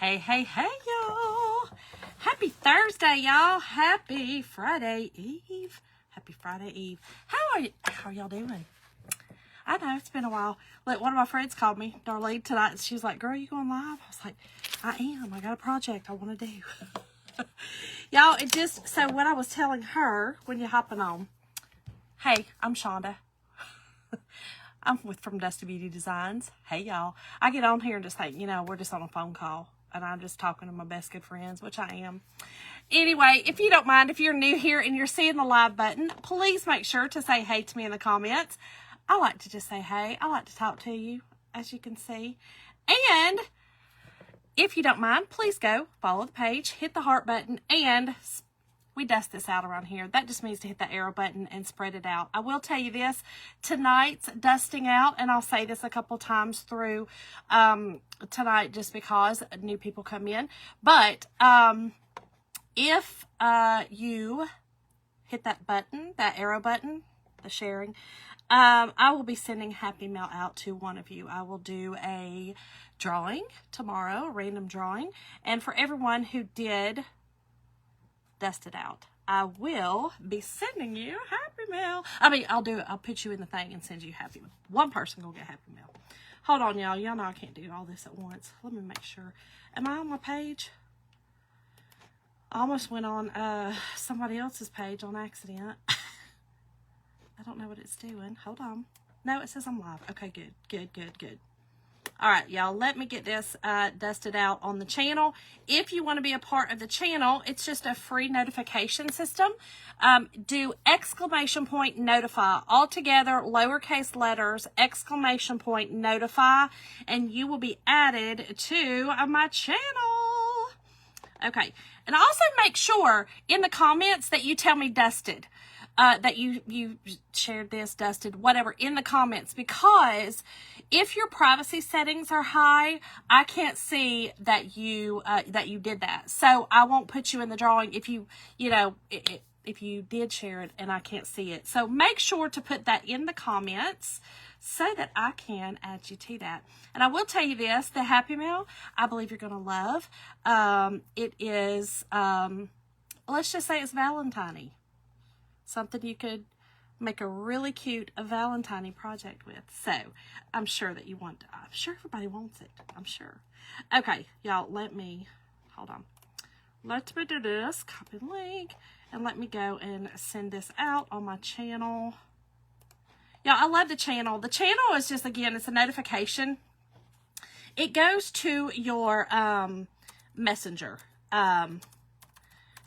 Hey, y'all. Happy Thursday, y'all. Happy Friday Eve. Happy Friday Eve. How are y'all doing? I know, it's been a while. Look, one of my friends called me, Darlene, tonight. She was like, girl, you going live? I was like, I am. I got a project I want to do. Y'all, so what I was telling her when you're hopping on, hey, I'm Shonda. I'm from Dusty Beauty Designs. Hey, y'all. I get on here and just think, we're just on a phone call. And I'm just talking to my best good friends, which I am. Anyway, if you don't mind, if you're new here and you're seeing the live button, please make sure to say hey to me in the comments. I like to just say hey. I like to talk to you, as you can see. And if you don't mind, please go follow the page, hit the heart button, and we dust this out around here. That just means to hit the arrow button and spread it out. I will tell you this, tonight's dusting out, and I'll say this a couple times through tonight just because new people come in. But if you hit that button, that arrow button, the sharing, I will be sending Happy Mail out to one of you. I will do a drawing tomorrow, a random drawing. And for everyone who did dust it out, I will be sending you Happy Mail. I'll put you in the thing and send you Happy Mail. One person will get Happy Mail. Hold on, y'all. Y'all know I can't do all this at once. Let me make sure. Am I on my page? I almost went on somebody else's page on accident. I don't know what it's doing. Hold on. No, it says I'm live. Okay, good. All right, y'all, let me get this dusted out on the channel. If you want to be a part of the channel, it's just a free notification system. Do ! Notify, all together, lowercase letters, ! Notify, and you will be added to my channel. Okay, and also make sure in the comments that you tell me dusted. That you shared this, dusted, whatever, in the comments, because if your privacy settings are high, I can't see that you did that. So I won't put you in the drawing if if you did share it and I can't see it. So make sure to put that in the comments so that I can add you to that. And I will tell you this, the Happy Mail, I believe you're going to love. It is, let's just say it's Valentine-y. Something you could make a really cute Valentine project with. So, I'm sure that you want to. I'm sure everybody wants it. I'm sure. Okay, y'all, hold on. Let me do this, copy link, and let me go and send this out on my channel. Y'all, I love the channel. The channel is just, again, it's a notification. It goes to your messenger.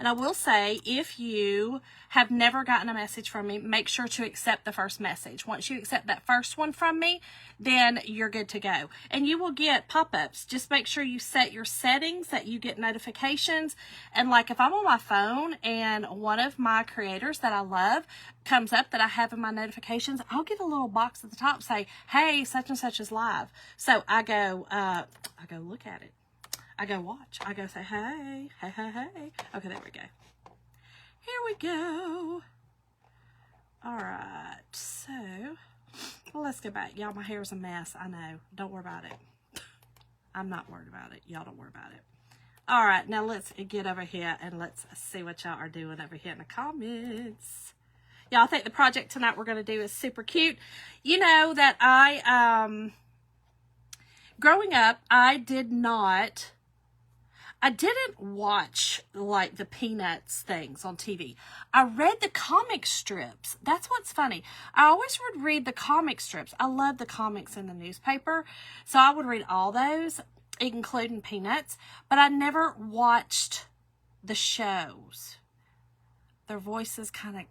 And I will say, if you have never gotten a message from me, make sure to accept the first message. Once you accept that first one from me, then you're good to go. And you will get pop-ups. Just make sure you set your settings that you get notifications. And like if I'm on my phone and one of my creators that I love comes up that I have in my notifications, I'll get a little box at the top say, hey, such and such is live. So I go look at it. I go watch. I go say, hey. Okay, there we go. Here we go. All right. So, well, let's go back. Y'all, my hair's a mess. I know. Don't worry about it. I'm not worried about it. Y'all don't worry about it. All right. Now, let's get over here and let's see what y'all are doing over here in the comments. Y'all, I think the project tonight we're going to do is super cute. You know that growing up, I didn't watch like the Peanuts things on TV. I read the comic strips. That's what's funny. I always would read the comic strips. I love the comics in the newspaper. So I would read all those, including Peanuts. But I never watched the shows. Their voices kind of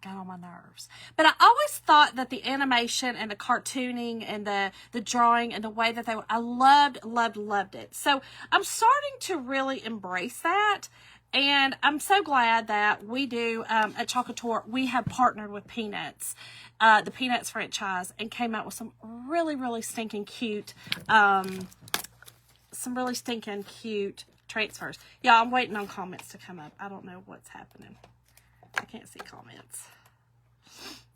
got on my nerves. But I always thought that the animation and the cartooning and the drawing and the way that I loved it. So I'm starting to really embrace that. And I'm so glad that we do, at Chocator, we have partnered with Peanuts, the Peanuts franchise, and came out with some really stinking cute, transfers. Yeah, I'm waiting on comments to come up. I don't know what's happening. I can't see comments.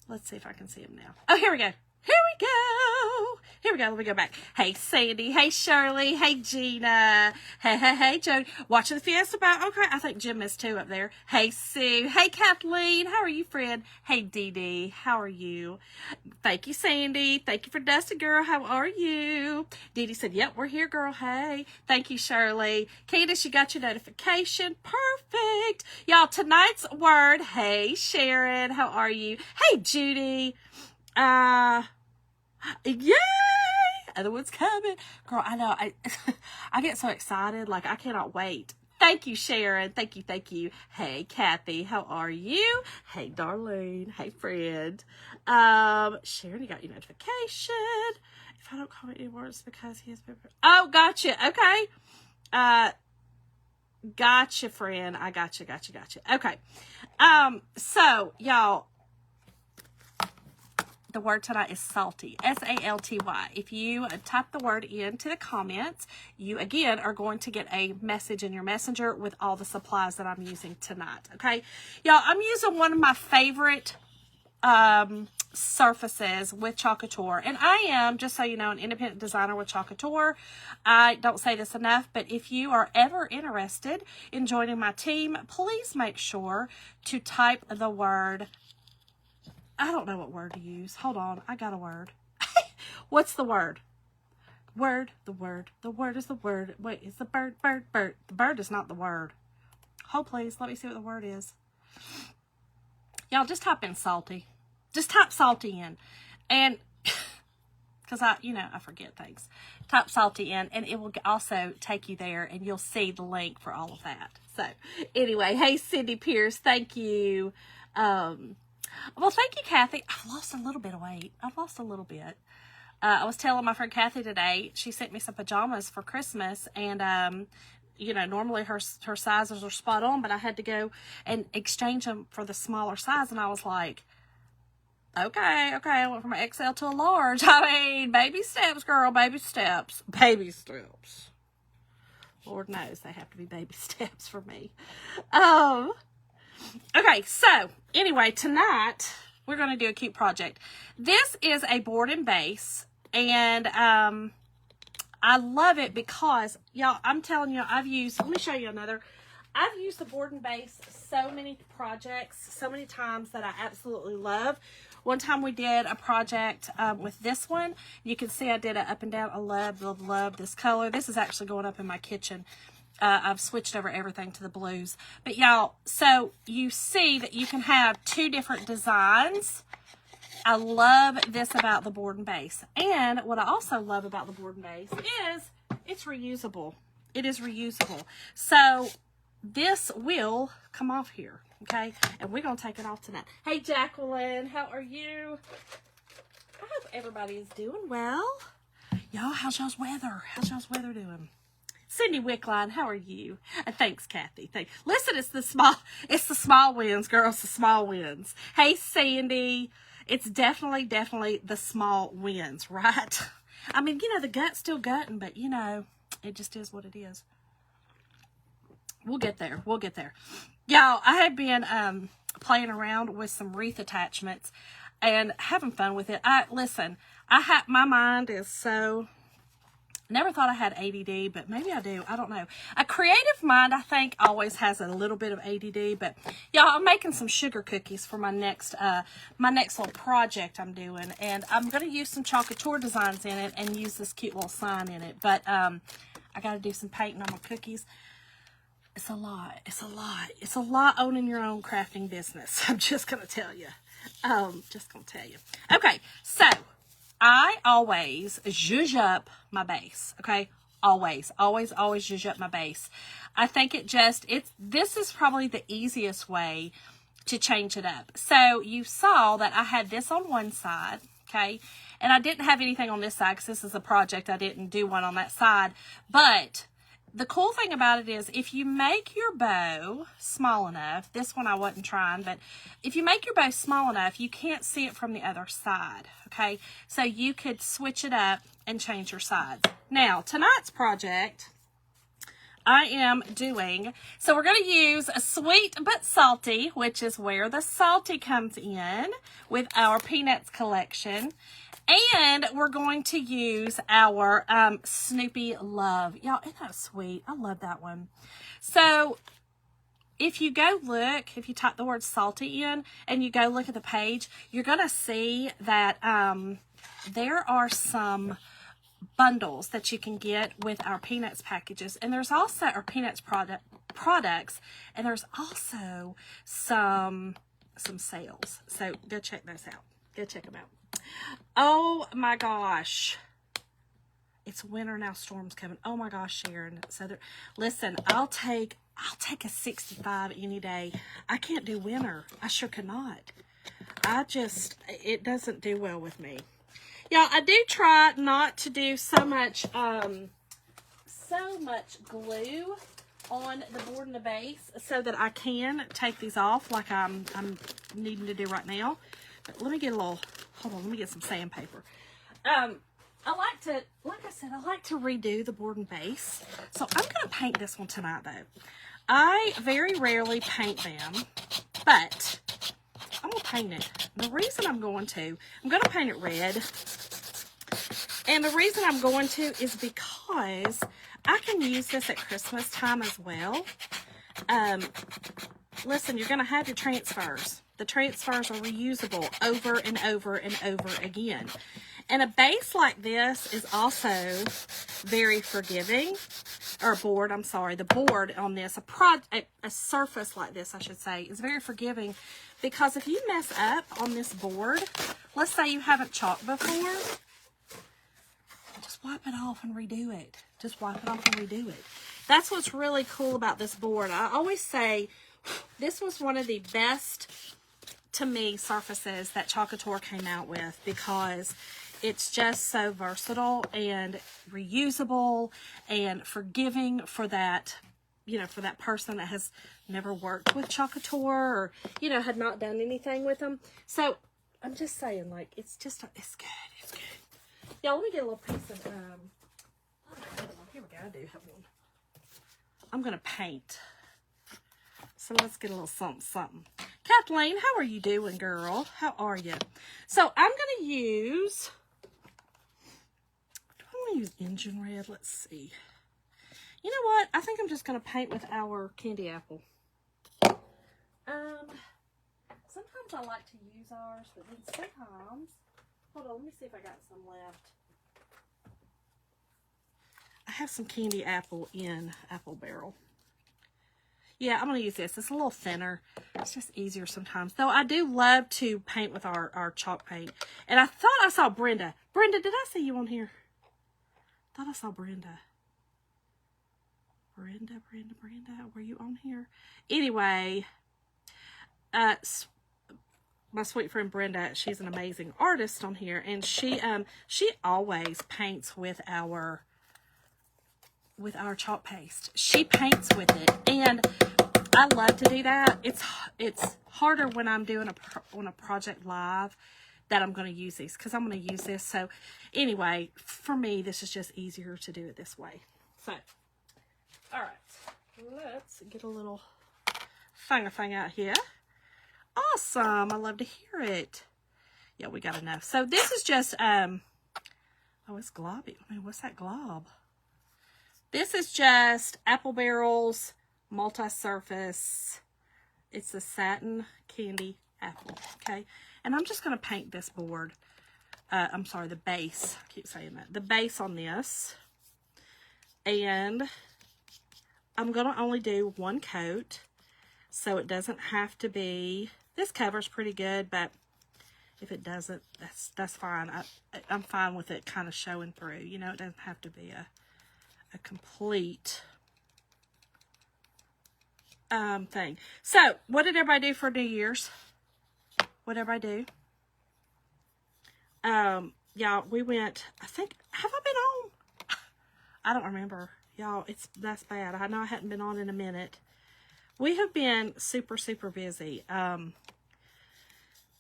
Let's see if I can see them now. Oh, here we go. Here we go. Here we go. Let me go back. Hey, Sandy. Hey, Shirley. Hey, Gina. Hey, Jody. Watching the Fiesta Bowl. Okay, I think Jim is too up there. Hey, Sue. Hey, Kathleen. How are you, friend? Hey, Dee Dee. How are you? Thank you, Sandy. Thank you for Dusty, girl. How are you? Dee Dee said, yep, we're here, girl. Hey. Thank you, Shirley. Candace, you got your notification. Perfect. Y'all, tonight's word. Hey, Sharon. How are you? Hey, Judy. Yay! Other one's coming. Girl, I know. I get so excited. Like, I cannot wait. Thank you, Sharon. Thank you. Hey, Kathy. How are you? Hey, Darlene. Hey, friend. Sharon, you got your notification. If I don't comment anymore, it's because he has been... Oh, gotcha. Okay. Gotcha, friend. I gotcha. Okay. So, y'all... The word tonight is salty, S-A-L-T-Y. If you type the word into the comments, you, again, are going to get a message in your messenger with all the supplies that I'm using tonight, okay? Y'all, I'm using one of my favorite surfaces with Chalk Couture. And I am, just so you know, an independent designer with Chalk Couture. I don't say this enough, but if you are ever interested in joining my team, please make sure to type the word... I don't know what word to use. Hold on. I got a word. What's the word? The word is the word. Wait, it's the bird. The bird is not the word. Hold, please. Let me see what the word is. Y'all, just type in salty. Just type salty in. And, because I forget things. Type salty in, and it will also take you there, and you'll see the link for all of that. So, anyway, hey, Cindy Pierce. Thank you. Well, thank you, Kathy. I've lost a little bit of weight. I was telling my friend Kathy today, she sent me some pajamas for Christmas, and, normally her sizes are spot on, but I had to go and exchange them for the smaller size, and I was like, okay, I went from an XL to a large. I mean, baby steps, girl, baby steps. Lord knows they have to be baby steps for me. Okay, so anyway, tonight we're going to do a cute project. This is a board and base, and I love it because, y'all, I'm telling you, let me show you another. I've used the board and base so many projects, so many times that I absolutely love. One time we did a project with this one. You can see I did it up and down. I love this color. This is actually going up in my kitchen. I've switched over everything to the blues. But y'all, so you see that you can have two different designs. I love this about the board and base. And what I also love about the board and base is it's reusable. It is reusable. So this will come off here, okay? And we're going to take it off tonight. Hey, Jacqueline, how are you? I hope everybody is doing well. Y'all, how's y'all's weather? How's y'all's weather doing? Cindy Wickline, how are you? Thanks, Kathy. Listen, it's the small wins, girls, the small wins. Hey, Sandy, it's definitely the small wins, right? I mean, the gut's still gutting, but, it just is what it is. We'll get there. Y'all, I have been playing around with some wreath attachments and having fun with it. My mind is so... Never thought I had ADD, but maybe I do. I don't know. A creative mind, I think, always has a little bit of ADD. But y'all, I'm making some sugar cookies for my next little project I'm doing, and I'm gonna use some Chalk Couture designs in it and use this cute little sign in it. But I got to do some painting on my cookies. It's a lot. It's a lot owning your own crafting business. I'm just gonna tell you. Okay, so. I always zhuzh up my base, okay? Always zhuzh up my base. I think this is probably the easiest way to change it up. So you saw that I had this on one side, okay? And I didn't have anything on this side because this is a project. I didn't do one on that side. But the cool thing about it is if you make your bow small enough, this one I wasn't trying, but if you make your bow small enough, you can't see it from the other side, okay? So you could switch it up and change your sides. Now, tonight's project, I am doing, so we're going to use a sweet but salty, which is where the salty comes in with our peanuts collection. And we're going to use our Snoopy Love. Y'all, isn't that sweet? I love that one. So if you go look, if you type the word salty in and you go look at the page, you're going to see that there are some bundles that you can get with our Peanuts packages. And there's also our Peanuts products. And there's also some sales. So go check those out. Go check them out. Oh my gosh. It's winter now, storm's coming. Oh my gosh, Sharon. So listen, I'll take a 65 any day. I can't do winter. I sure cannot. It doesn't do well with me. Y'all, I do try not to do so much glue on the board and the base so that I can take these off like I'm needing to do right now. But let me get a little, hold on, let me get some sandpaper. I like to redo the board and base. So I'm going to paint this one tonight though. I very rarely paint them, but I'm going to paint it. The reason I'm going to paint it red. And the reason I'm going to is because I can use this at Christmas time as well. Listen, you're going to have your transfers. The transfers are reusable over and over and over again. And a base like this is also very forgiving. Or board, I'm sorry. The board on this, a surface like this, I should say, is very forgiving. Because if you mess up on this board, let's say you haven't chalked before, just wipe it off and redo it. Just wipe it off and redo it. That's what's really cool about this board. I always say this was one of the best, to me, surfaces that Chalkator came out with because it's just so versatile and reusable and forgiving for that, for that person that has never worked with Chalkator or, had not done anything with them. So I'm just saying, like, it's good. It's good. Y'all, let me get a little piece of, here we go, I do have one. I'm going to paint. So let's get a little something. Kathleen, how are you doing, girl? How are you? So I'm going to use, do I want to use engine red? Let's see. You know what? I think I'm just going to paint with our candy apple. Sometimes I like to use ours, but then sometimes, hold on, let me see if I got some left. I have some candy apple in Apple Barrel. Yeah, I'm going to use this. It's a little thinner. It's just easier sometimes. Though I do love to paint with our chalk paint. And I thought I saw Brenda. Brenda, did I see you on here? I thought I saw Brenda. Brenda, were you on here? Anyway, my sweet friend Brenda, she's an amazing artist on here. And she always paints with our chalk paste. She paints with it, and I love to do that. It's harder when I'm doing a project live that I'm going to use these, because I'm going to use this. So anyway, for me, this is just easier to do it this way. So, all right, let's get a little thing out here. Awesome. I love to hear it. Yeah, we got enough. So this is just, oh, it's globby. I mean, what's that glob? This is just Apple Barrel's multi-surface. It's a satin candy apple, okay? And I'm just going to paint this board. I'm sorry, the base. I keep saying that. The base on this. And I'm going to only do one coat, so it doesn't have to be... This cover's pretty good, but if it doesn't, that's fine. I'm fine with it kind of showing through. You know, it doesn't have to be a complete thing. So, what did everybody do for New Year's? What did everybody do? Y'all, we went, I think, have I been on? I don't remember. Y'all, that's bad. I know I hadn't been on in a minute. We have been super, super busy.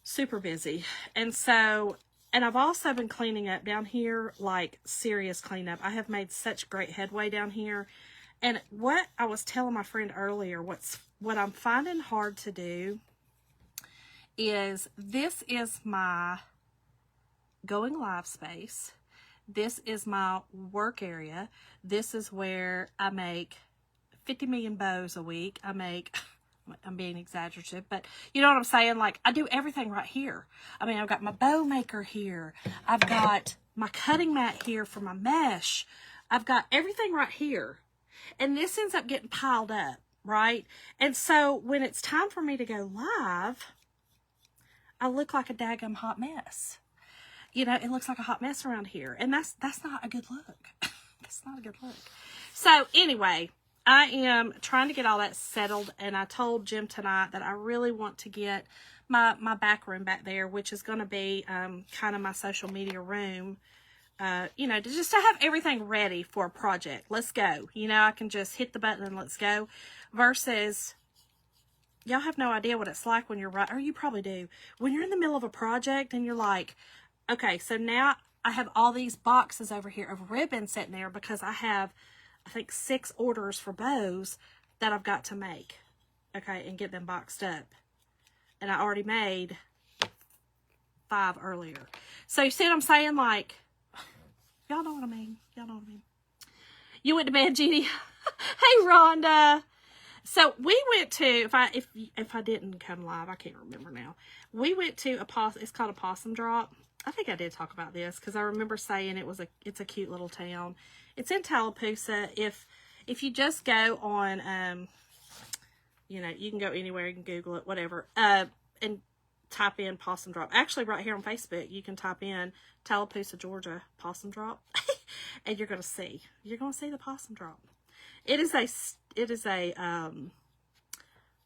Super busy. And so, and I've also been cleaning up down here, like serious cleanup. I have made such great headway down here. And what I was telling my friend earlier, what I'm finding hard to do is, this is my going live space. This is my work area. This is where I make 50 million bows a week. I'm being exaggerative, but you know what I'm saying? Like, I do everything right here. I mean, I've got my bow maker here. I've got my cutting mat here for my mesh. I've got everything right here. And this ends up getting piled up, right? And so when it's time for me to go live, I look like a daggum hot mess. You know, it looks like a hot mess around here. And that's not a good look. That's not a good look. So anyway, I am trying to get all that settled. And I told Jim tonight that I really want to get my back room back there, which is going to be kind of my social media room. You know, to have everything ready for a project. Let's go. You know, I can just hit the button and let's go. Versus, y'all have no idea what it's like when you're right, or you probably do, when you're in the middle of a project and you're like, okay, so now I have all these boxes over here of ribbon sitting there because I have, I think, 6 orders for bows that I've got to make. Okay, and get them boxed up. And I already made 5 earlier. So you see what I'm saying? Like, y'all know what I mean. Y'all know what I mean. You went to bed, Jeannie. Hey, Rhonda. So we went to, if I didn't come live, I can't remember now. We went to it's called a Possum Drop. I think I did talk about this because I remember saying it's a cute little town. It's in Tallapoosa. If you just go on, you know, you can go anywhere, you can Google it, whatever, and type in Possum Drop. Actually, right here on Facebook, you can type in Tallapoosa, Georgia, Possum Drop, and you're going to see the Possum Drop. It is a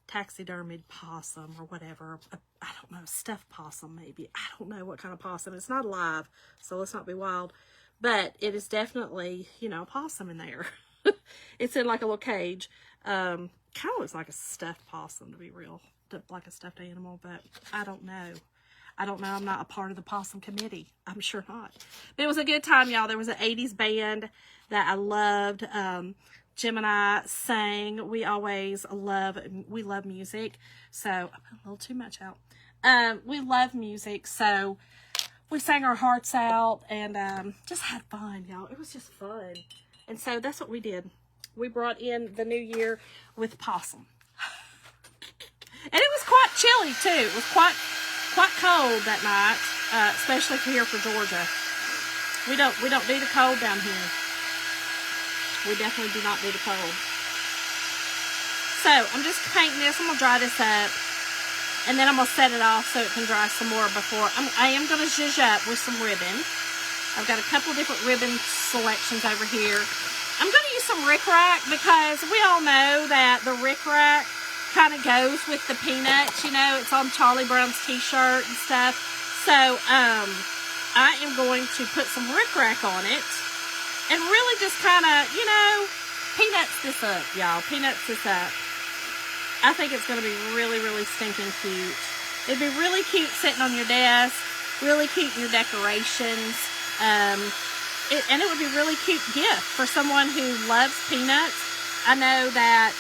taxidermied possum or whatever. I don't know, stuffed possum maybe. I don't know what kind of possum. It's not alive, so let's not be wild. But it is definitely, you know, a possum in there. It's in like a little cage. Kind of looks like a stuffed possum, to be real. Like a stuffed animal, but I don't know. I'm not a part of the possum committee. I'm sure not. But it was a good time, y'all. There was an 80s band that I loved. Jim and I sang. We love music. So I put a little too much out. We love music. So we sang our hearts out and just had fun, y'all. It was just fun. And so that's what we did. We brought in the new year with possum. And it was quite chilly too. It was quite cold that night, especially here for Georgia. We don't do the cold down here. We definitely do not do the cold. So I'm just painting this. I'm gonna dry this up, and then I'm gonna set it off so it can dry some more before. I am gonna zhuzh up with some ribbon. I've got a couple of different ribbon selections over here. I'm gonna use some rickrack because we all know that the rickrack kind of goes with the peanuts. You know, it's on Charlie Brown's t-shirt and stuff. So I am going to put some rickrack on it and really just kind of, you know, peanuts this up, y'all. Peanuts this up. I think it's going to be really, really stinking cute. It'd be really cute sitting on your desk, really cute in your decorations. And it would be a really cute gift for someone who loves peanuts. I know that,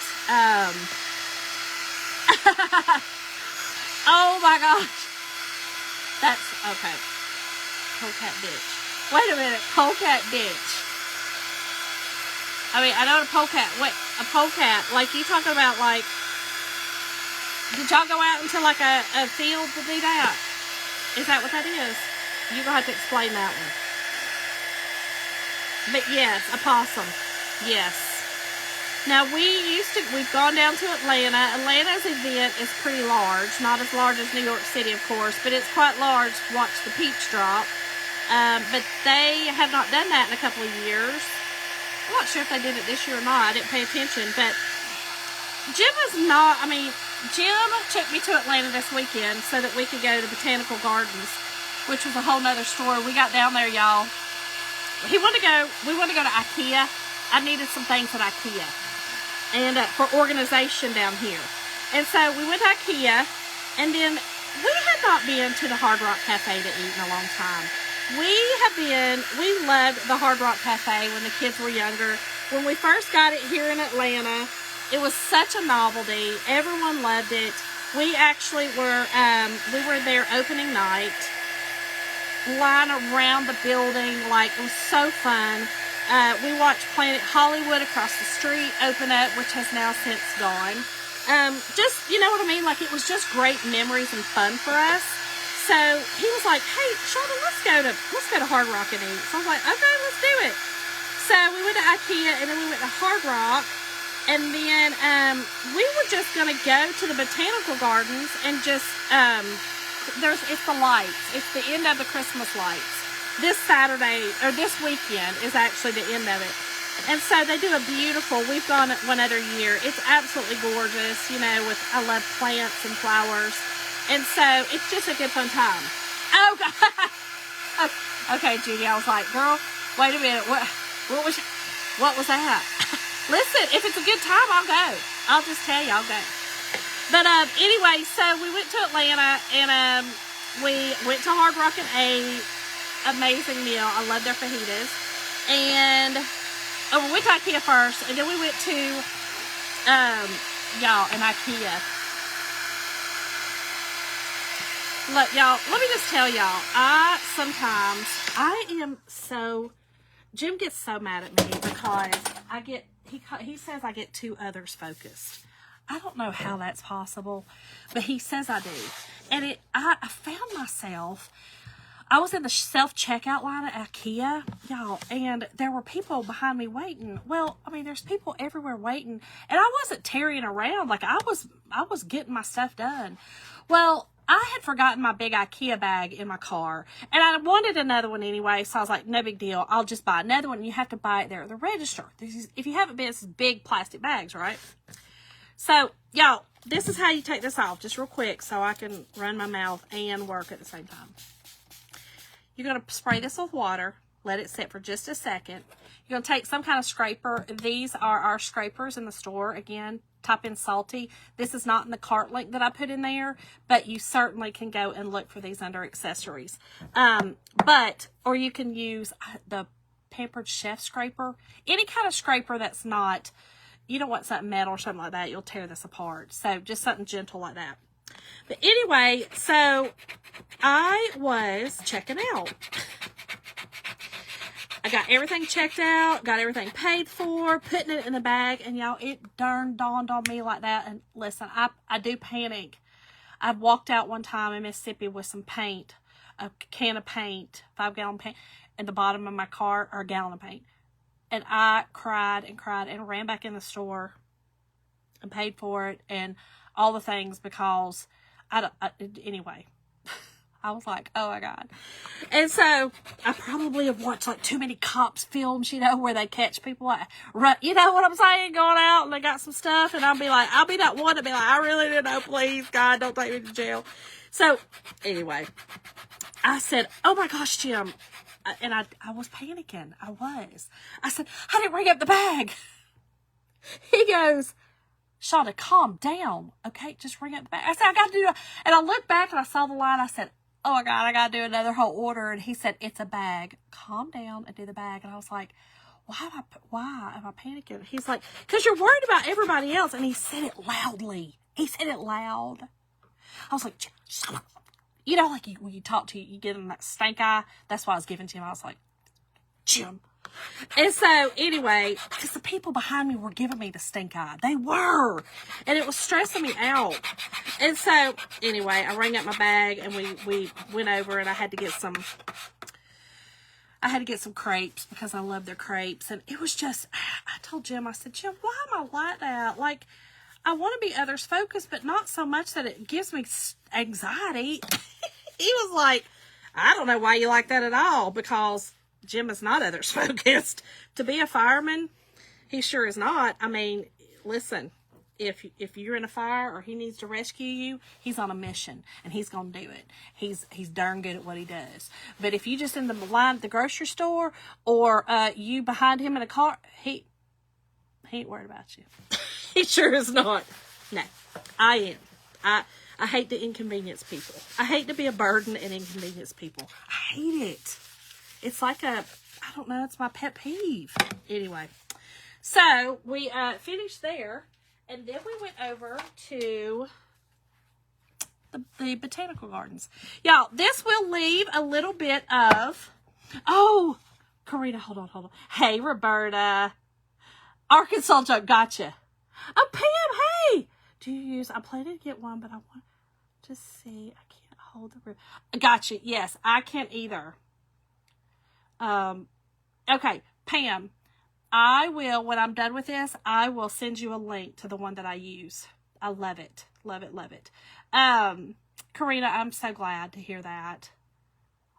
oh my gosh. That's, okay. Polecat bitch. Wait a minute. Polecat bitch. I mean, I know a polecat. Wait, a polecat. Like, you talking about, like, did y'all go out into, like, a field to do that? Is that what that is? You're going to have to explain that one. But, yes, a possum. Yes. Now, we've gone down to Atlanta. Atlanta's event is pretty large. Not as large as New York City, of course, but it's quite large to watch the peach drop. But they have not done that in a couple of years. I'm not sure if they did it this year or not. I didn't pay attention. But Jim took me to Atlanta this weekend so that we could go to the Botanical Gardens, which was a whole nother story. We got down there, y'all. We wanted to go to IKEA. I needed some things at IKEA. And for organization down here. And so we went to IKEA. And then we had not been to the Hard Rock Cafe to eat in a long time. We loved the Hard Rock Cafe when the kids were younger. When we first got it here in Atlanta, it was such a novelty. Everyone loved it. We actually were there opening night. line around the building. Like, it was so fun. We watched Planet Hollywood across the street open up, which has now since gone. Just, you know what I mean? Like, it was just great memories and fun for us. So he was like, hey, Shonda, let's go to Hard Rock and eat. So I was like, okay, let's do it. So we went to IKEA, and then we went to Hard Rock, and then we were just going to go to the botanical gardens and just, it's the lights. It's the end of the Christmas lights. This Saturday, or this weekend, is actually the end of it. And so they do a beautiful, we've gone one other year. It's absolutely gorgeous, you know, I love plants and flowers. And so it's just a good fun time. Oh, God. Okay, Judy, I was like, girl, wait a minute. What was that? Listen, if it's a good time, I'll go. I'll just tell you, I'll go. But anyway, so we went to Atlanta, and we went to Hard Rock and ate. Amazing meal. I love their fajitas. And we went to IKEA first, and then we went to y'all an IKEA. Look, y'all, let me just tell y'all, Jim gets so mad at me because he says I get too others focused. I don't know how that's possible, but he says I do. And I found myself, I was in the self-checkout line at IKEA, y'all, and there were people behind me waiting. Well, I mean, there's people everywhere waiting, and I wasn't tarrying around. Like, I was getting my stuff done. Well, I had forgotten my big IKEA bag in my car, and I wanted another one anyway, so I was like, no big deal. I'll just buy another one. You have to buy it there at the register. If you haven't been, it's big plastic bags, right? So, y'all, this is how you take this off, just real quick, so I can run my mouth and work at the same time. You're going to spray this with water, let it sit for just a second. You're going to take some kind of scraper. These are our scrapers in the store. Again, type in salty. This is not in the cart link that I put in there, but you certainly can go and look for these under accessories. Or you can use the Pampered Chef scraper. Any kind of scraper that's not, you don't want something metal or something like that. You'll tear this apart. So just something gentle like that. But anyway, so I was checking out. I got everything checked out, got everything paid for, putting it in the bag, and y'all, it darn dawned on me like that. And listen, I do panic. I walked out one time in Mississippi with some paint, a can of paint, 5-gallon paint, in the bottom of my car, or a gallon of paint. And I cried and ran back in the store and paid for it and all the things because anyway. I was like, oh my God. And so I probably have watched like too many cops films, you know, where they catch people like, you know what I'm saying, going out and they got some stuff, and I'll be that one to be like, I really didn't know, please, God, don't take me to jail. So anyway, I said, oh my gosh, Jim. And I was panicking. I said, I didn't ring up the bag. He goes, Shonda, calm down. Okay, just ring up the bag. I said, I got to do it. And I looked back and I saw the line. I said, oh my God, I got to do another whole order. And he said, it's a bag. Calm down and do the bag. And I was like, why am I panicking? He's like, because you're worried about everybody else. And he said it loudly. He said it loud. I was like, shut up. You know, like when you talk to you get him that stank eye. That's why I was giving to him. I was like, Jim. And so, anyway, because the people behind me were giving me the stink eye. They were. And it was stressing me out. And so, anyway, I rang up my bag and we went over and I had to get some crepes because I love their crepes. And it was just, I told Jim, I said, Jim, why am I like that? Like, I want to be others focused, but not so much that it gives me anxiety. He was like, I don't know why you like that at all, because Jim is not others focused. To be a fireman, he sure is not. I mean, listen, if you're in a fire or he needs to rescue you, he's on a mission and he's going to do it. He's darn good at what he does. But if you just in the line at the grocery store or you behind him in a car, he ain't worried about you. He sure is not. No, I am. I hate to inconvenience people. I hate to be a burden and inconvenience people. I hate it. It's like I don't know, it's my pet peeve. Anyway, so we finished there, and then we went over to the botanical gardens. Y'all, this will leave a little bit of, oh, Karina, hold on. Hey, Roberta. Arkansas joke, gotcha. Oh, Pam, hey. Do you use, I'm planning to get one, but I want to see. I can't hold the ribbon. Gotcha. Yes, I can't either. Okay, Pam, I will, when I'm done with this, I will send you a link to the one that I use. I love it. Love it, love it. Karina, I'm so glad to hear that.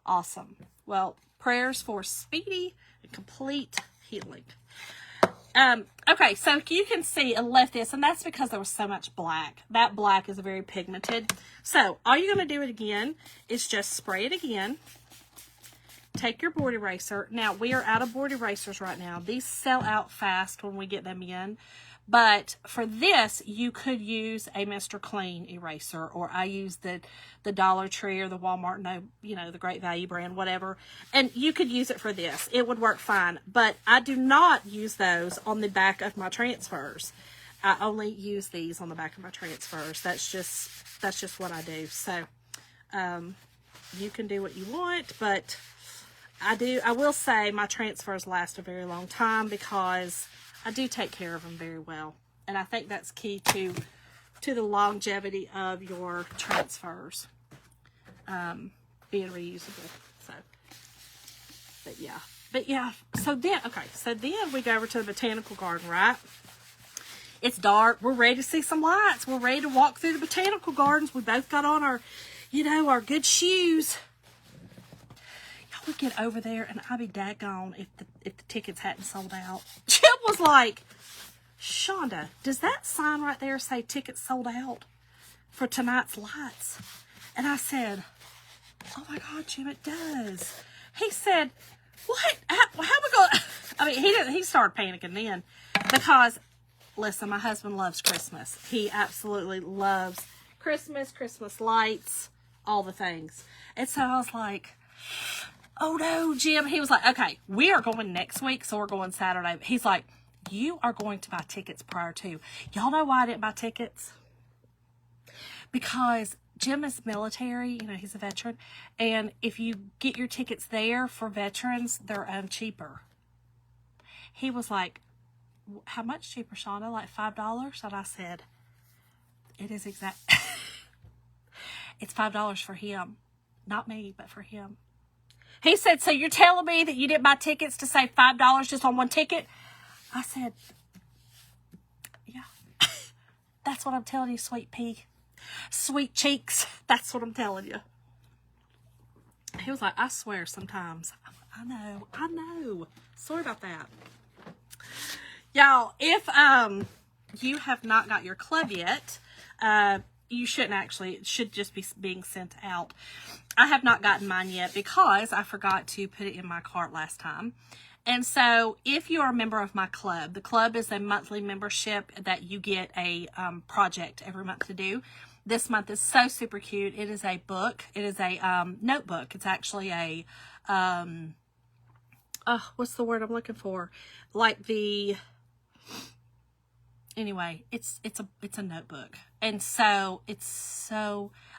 Awesome. Well, prayers for speedy and complete healing. Okay, so you can see I left this, and that's because there was so much black. That black is very pigmented. So all you're going to do it again is just spray it again. Take your board eraser. Now, we are out of board erasers right now. These sell out fast when we get them in. But for this, you could use a Mr. Clean eraser, or I use the Dollar Tree or the Walmart, the Great Value brand, whatever. And you could use it for this. It would work fine. But I do not use those on the back of my transfers. I only use these on the back of my transfers. That's just what I do. So, you can do what you want, but I will say my transfers last a very long time because I do take care of them very well. And I think that's key to the longevity of your transfers being reusable. So, but yeah. So then we go over to the botanical garden, right? It's dark. We're ready to see some lights. We're ready to walk through the botanical gardens. We both got on our good shoes. We get over there and I'd be daggone if the tickets hadn't sold out. Jim was like, Shonda, does that sign right there say tickets sold out for tonight's lights? And I said, oh my God, Jim, it does. He said, what? How we going? I mean, he started panicking then because, listen, my husband loves Christmas. He absolutely loves Christmas lights, all the things. And so I was like, oh no, Jim. He was like, okay, we are going next week, so we're going Saturday. He's like, you are going to buy tickets prior to. Y'all know why I didn't buy tickets? Because Jim is military, he's a veteran, and if you get your tickets there for veterans, they're cheaper. He was like, how much cheaper, Shonda? Like $5? And I said, it is exact. It's $5 for him. Not me, but for him. He said, so you're telling me that you didn't buy tickets to save $5 just on one ticket? I said, yeah. That's what I'm telling you, sweet pea. Sweet cheeks. That's what I'm telling you. He was like, I swear sometimes. I know. Sorry about that. Y'all, if you have not got your club yet, you shouldn't actually. It should just be being sent out. I have not gotten mine yet because I forgot to put it in my cart last time. And so if you are a member of my club, the club is a monthly membership that you get a project every month to do. This month is so super cute. It is a book. It is a notebook. It's actually a, what's the word I'm looking for? Anyway, it's a notebook. And so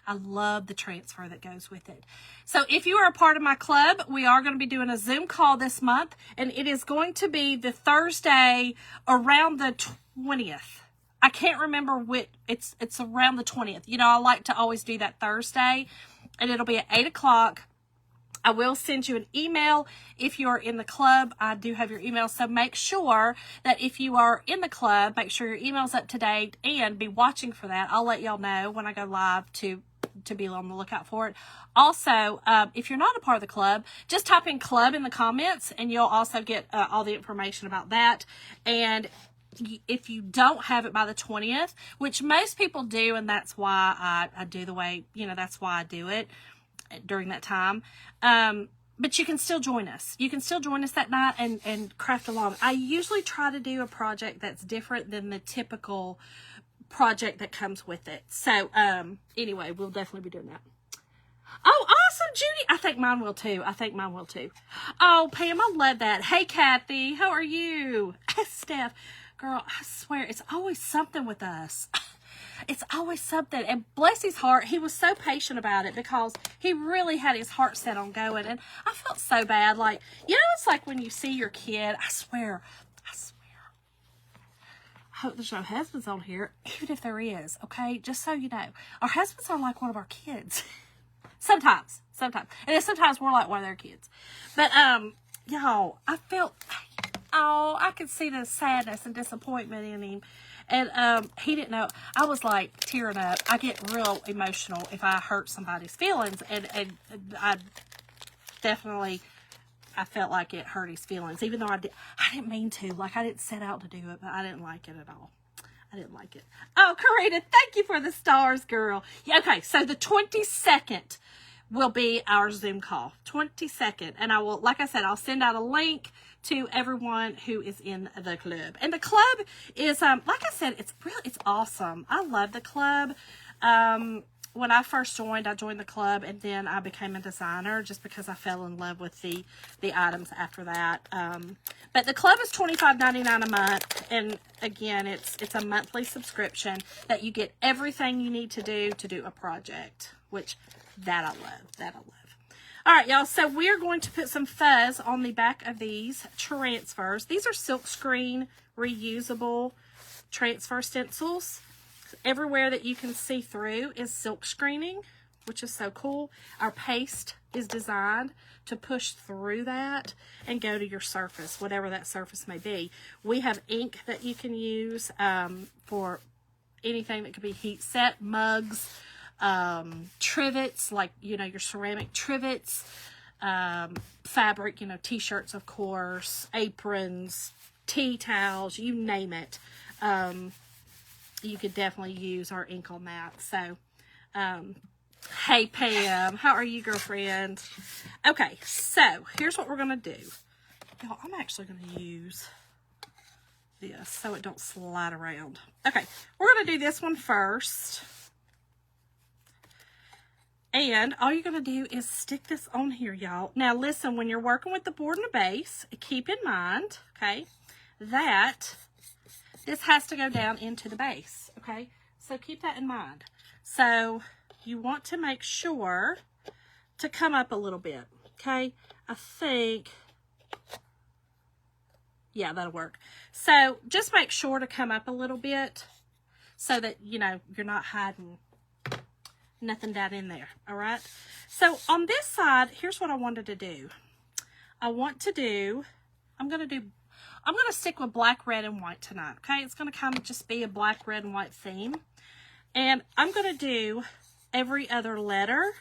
I love the transfer that goes with it. So if you are a part of my club, we are going to be doing a Zoom call this month, and it is going to be the Thursday around the 20th. I can't remember which, it's around the 20th. I like to always do that Thursday, and it'll be at 8 o'clock. I will send you an email if you're in the club. I do have your email, so make sure that if you are in the club, make sure your email's up to date and be watching for that. I'll let y'all know when I go live to be on the lookout for it. Also, if you're not a part of the club, just type in club in the comments and you'll also get all the information about that. And if you don't have it by the 20th, which most people do, and that's why I do the way, that's why I do it during that time. But you can still join us. You can still join us that night and craft along. I usually try to do a project that's different than the typical project that comes with it. So, anyway, we'll definitely be doing that. Oh, awesome, Judy. I think mine will too. I think mine will too. Oh, Pam, I love that. Hey, Kathy, how are you? Steph, girl, I swear, it's always something with us. It's always something. And bless his heart, he was so patient about it because he really had his heart set on going. And I felt so bad. Like, you know, it's like when you see your kid, I swear. I hope there's no husbands on here, even if there is, okay? Just so you know. Our husbands are like one of our kids. Sometimes. And then sometimes we're like one of their kids. But, y'all, I felt, I could see the sadness and disappointment in him. And he didn't know. I was like tearing up. I get real emotional if I hurt somebody's feelings. And I definitely, I felt like it hurt his feelings. Even though I didn't mean to. Like, I didn't set out to do it, but I didn't like it at all. I didn't like it. Oh, Karina, thank you for the stars, girl. Yeah, okay, so the 22nd will be our Zoom call. 22nd. And I will, like I said, I'll send out a link to everyone who is in the club. And the club is, like I said, it's awesome. I love the club. When I first joined, I joined the club and then I became a designer just because I fell in love with the items after that. But the club is $25.99 a month. And again, it's a monthly subscription that you get everything you need to do a project, which that I love. All right, y'all. So we're going to put some fuzz on the back of these transfers. These are silk screen reusable transfer stencils. Everywhere that you can see through is silk screening, which is so cool. Our paste is designed to push through that and go to your surface, whatever that surface may be. We have ink that you can use for anything that could be heat set, mugs, trivets, like, you know, your ceramic trivets, fabric, you know, t-shirts, of course, aprons, tea towels, you name it. You could definitely use our ink on that. So, hey, Pam, how are you, girlfriend? Okay, so here's what we're going to do. Y'all, I'm actually going to use this so it don't slide around. Okay, we're going to do this one first. And all you're going to do is stick this on here, y'all. Now, listen, when you're working with the board and the base, keep in mind, okay, that this has to go down into the base, okay? So keep that in mind. So you want to make sure to come up a little bit, okay? I think, yeah, that'll work. So just make sure to come up a little bit so that, you know, you're not hiding nothing down in there, all right? So on this side, here's what I wanted to do. I'm going to stick with black, red, and white tonight, okay? It's going to kind of just be a black, red, and white theme. And I'm going to do every other letter.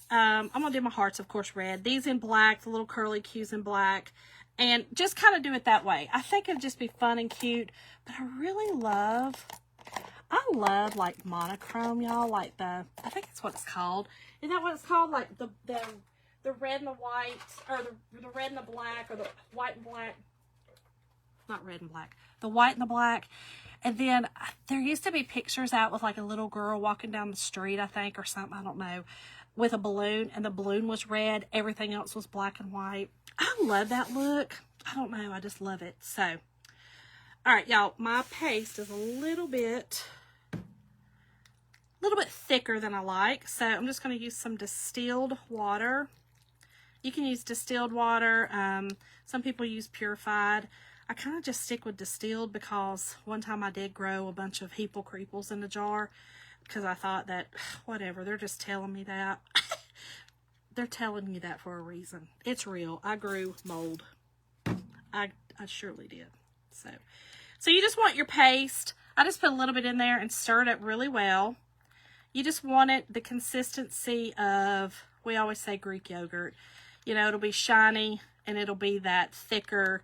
I'm going to do my hearts, of course, red. These in black, the little curly cues in black. And just kind of do it that way. I think it'd just be fun and cute. But I love like monochrome, y'all. Like I think that's what it's called. Isn't that what it's called? Like the red and the white, or the red and the black, or the white and black. Not red and black. The white and the black. And then there used to be pictures out with like a little girl walking down the street, I think, or something, I don't know, with a balloon, and the balloon was red. Everything else was black and white. I love that look. I don't know. I just love it. So, all right, y'all, my paste is a little bit thicker than I like. So I'm just going to use some distilled water. You can use distilled water. Some people use purified. I kind of just stick with distilled because one time I did grow a bunch of heeple creeples in the jar because I thought that, whatever, they're just telling me that. They're telling you that for a reason. It's real. I grew mold. I surely did. So you just want your paste. I just put a little bit in there and stir it up really well. You just want it the consistency of, we always say Greek yogurt. You know, it'll be shiny and it'll be that thicker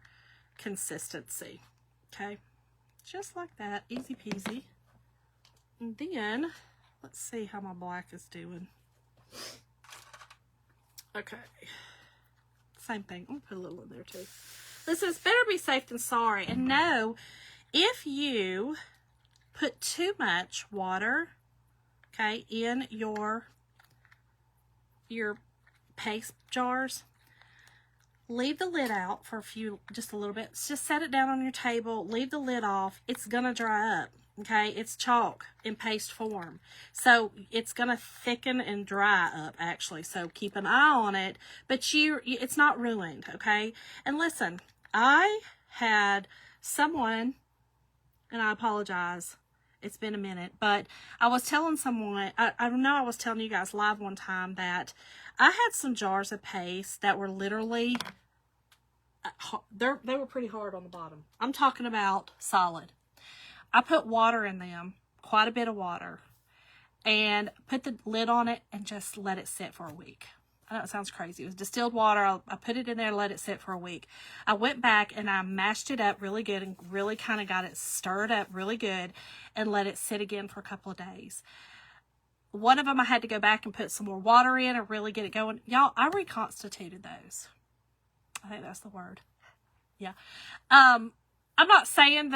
consistency. Okay, just like that, easy peasy. And then let's see how my black is doing. Okay, same thing. I'm gonna put a little in there too. Listen, it's better be safe than sorry. And no, if you put too much water, okay, in your your paste jars, leave the lid out for just a little bit. Just set it down on your table, leave the lid off. It's gonna dry up, okay? It's chalk in paste form. So it's gonna thicken and dry up, actually. So keep an eye on it, but it's not ruined, okay? And listen, I had someone, and I apologize, it's been a minute, but I was telling someone, I know I was telling you guys live one time that I had some jars of paste that were literally, they were pretty hard on the bottom. I'm talking about solid. I put water in them, quite a bit of water, and put the lid on it and just let it sit for a week. I know it sounds crazy. It was distilled water. I put it in there and let it sit for a week. I went back and I mashed it up really good and really kind of got it stirred up really good and let it sit again for a couple of days. One of them I had to go back and put some more water in and really get it going. Y'all, I reconstituted those. I think that's the word. Yeah. I'm not saying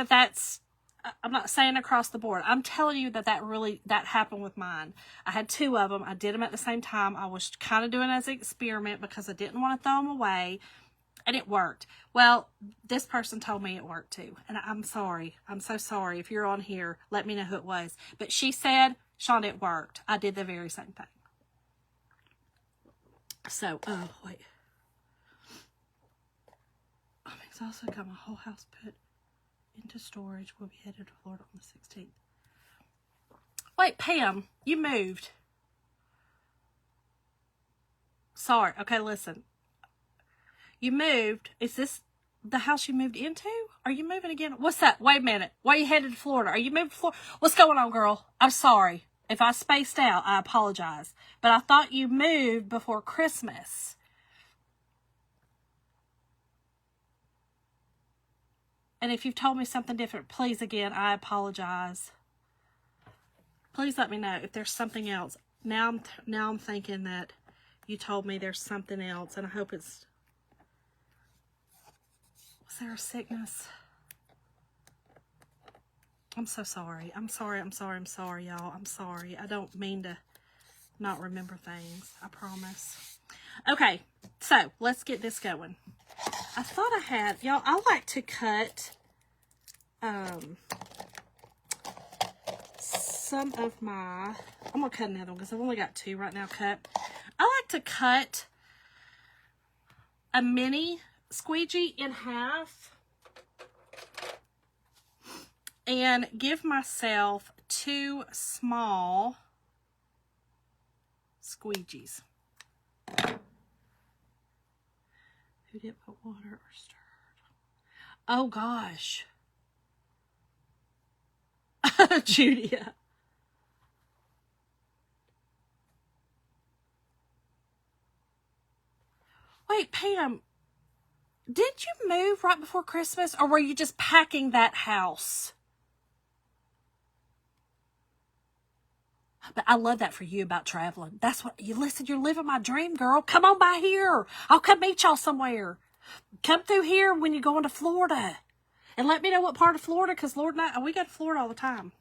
I'm not saying across the board. I'm telling you that happened with mine. I had 2 of them. I did them at the same time. I was kind of doing it as an experiment because I didn't want to throw them away, and it worked. Well, this person told me it worked too, and I'm sorry. I'm so sorry. If you're on here, let me know who it was. But she said, Shawn, it worked. I did the very same thing. So, oh, wait. I'm exhausted. Got my whole house put into storage. We'll be headed to Florida on the 16th. Wait, Pam, you moved. Sorry. Okay, listen. You moved. Is this the house you moved into? Are you moving again? What's that? Wait a minute. Why are you headed to Florida? Are you moving to Florida? What's going on, girl? I'm sorry. If I spaced out, I apologize. But I thought you moved before Christmas. And if you've told me something different, please, again, I apologize. Please let me know if there's something else. Now I'm thinking that you told me there's something else, and I hope it's... Was there a sickness? I'm so sorry. I'm sorry, y'all. I'm sorry. I don't mean to not remember things. I promise. Okay, so let's get this going. I thought I had, y'all, I like to cut some of my, I'm going to cut another one because I've only got 2 right now cut. I like to cut a mini squeegee in half and give myself 2 small squeegees. Who didn't put water or stirred? Oh gosh. Judia. Wait, Pam, did you move right before Christmas, or were you just packing that house? But I love that for you about traveling. That's what you listen. You're living my dream, girl. Come on by here. I'll come meet y'all somewhere. Come through here when you're going to Florida, and let me know what part of Florida. Because Lord, we go to Florida all the time.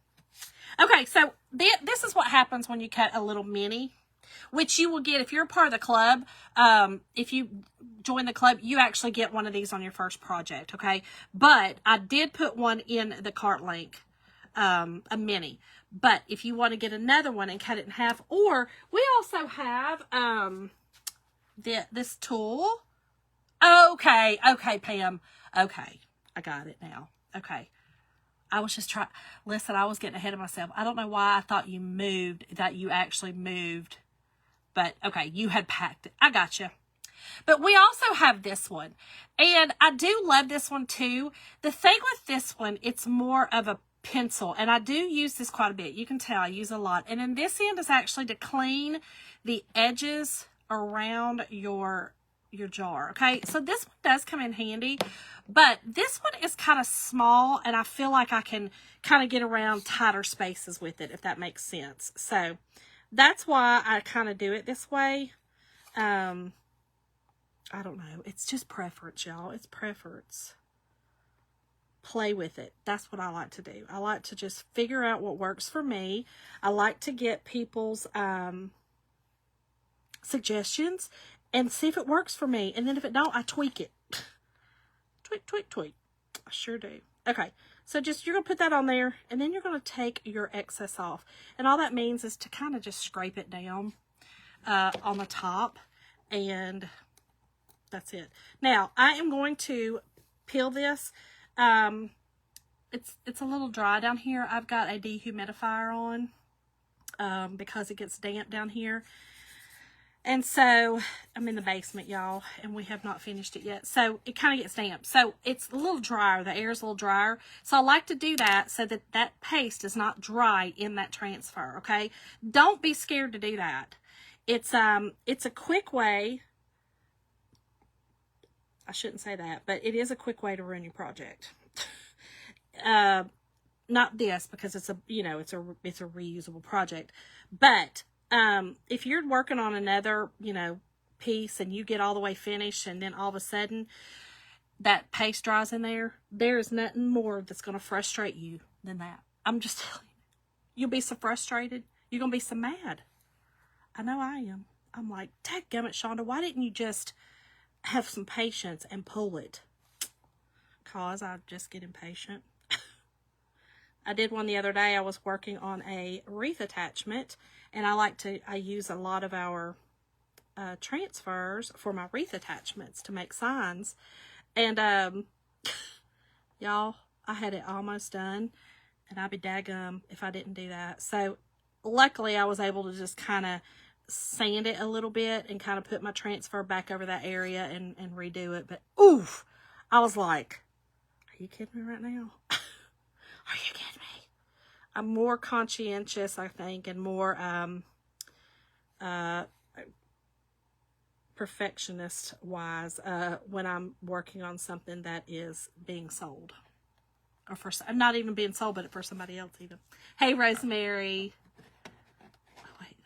Okay, so this is what happens when you cut a little mini, which you will get if you're a part of the club. If you join the club, you actually get one of these on your first project. Okay, but I did put one in the cart link, a mini. But if you want to get another one and cut it in half, or we also have this tool. Okay, Pam. Okay, I got it now. Okay. I was just listen, I was getting ahead of myself. I don't know why I thought you moved, that you actually moved. But, okay, you had packed it. I got you. But we also have this one. And I do love this one, too. The thing with this one, it's more of a pencil. And I do use this quite a bit. You can tell I use a lot. And then this end is actually to clean the edges around your jar. Okay, so this one does come in handy. But this one is kind of small, and I feel like I can kind of get around tighter spaces with it, if that makes sense. So that's why I kind of do it this way. I don't know. It's just preference, y'all. It's preference. Play with it. That's what I like to do. I like to just figure out what works for me. I like to get people's suggestions and see if it works for me. And then if it don't, I tweak it. Tweak, tweak, tweak. I sure do. Okay, so just you're going to put that on there, and then you're going to take your excess off. And all that means is to kind of just scrape it down on the top, and that's it. Now, I am going to peel this. It's a little dry down here. I've got a dehumidifier on because it gets damp down here. And so, I'm in the basement, y'all, and we have not finished it yet. So, it kind of gets damp. So, it's a little drier. The air is a little drier. So, I like to do that so that that paste is not dry in that transfer, okay? Don't be scared to do that. It's a quick way. I shouldn't say that, but it is a quick way to ruin your project. Not this, because it's a, you know, it's a reusable project. But if you're working on another, you know, piece and you get all the way finished and then all of a sudden that paste dries in there, there is nothing more that's going to frustrate you than that. I'm just telling you. You'll be so frustrated. You're going to be so mad. I know I am. I'm like, dadgummit, Shonda, why didn't you just have some patience and pull it? Because I just get impatient. I did one the other day. I was working on a wreath attachment, and I use a lot of our transfers for my wreath attachments to make signs. And y'all, I had it almost done, and I'd be daggum if I didn't do that. So luckily I was able to just kind of sand it a little bit and kind of put my transfer back over that area and redo it. But oof, I was like, are you kidding me right now? Are you kidding me? I'm more conscientious, I think, and more perfectionist-wise when I'm working on something that is being sold. Or for not even being sold, but for somebody else even. Hey, Rosemary. Oh, wait.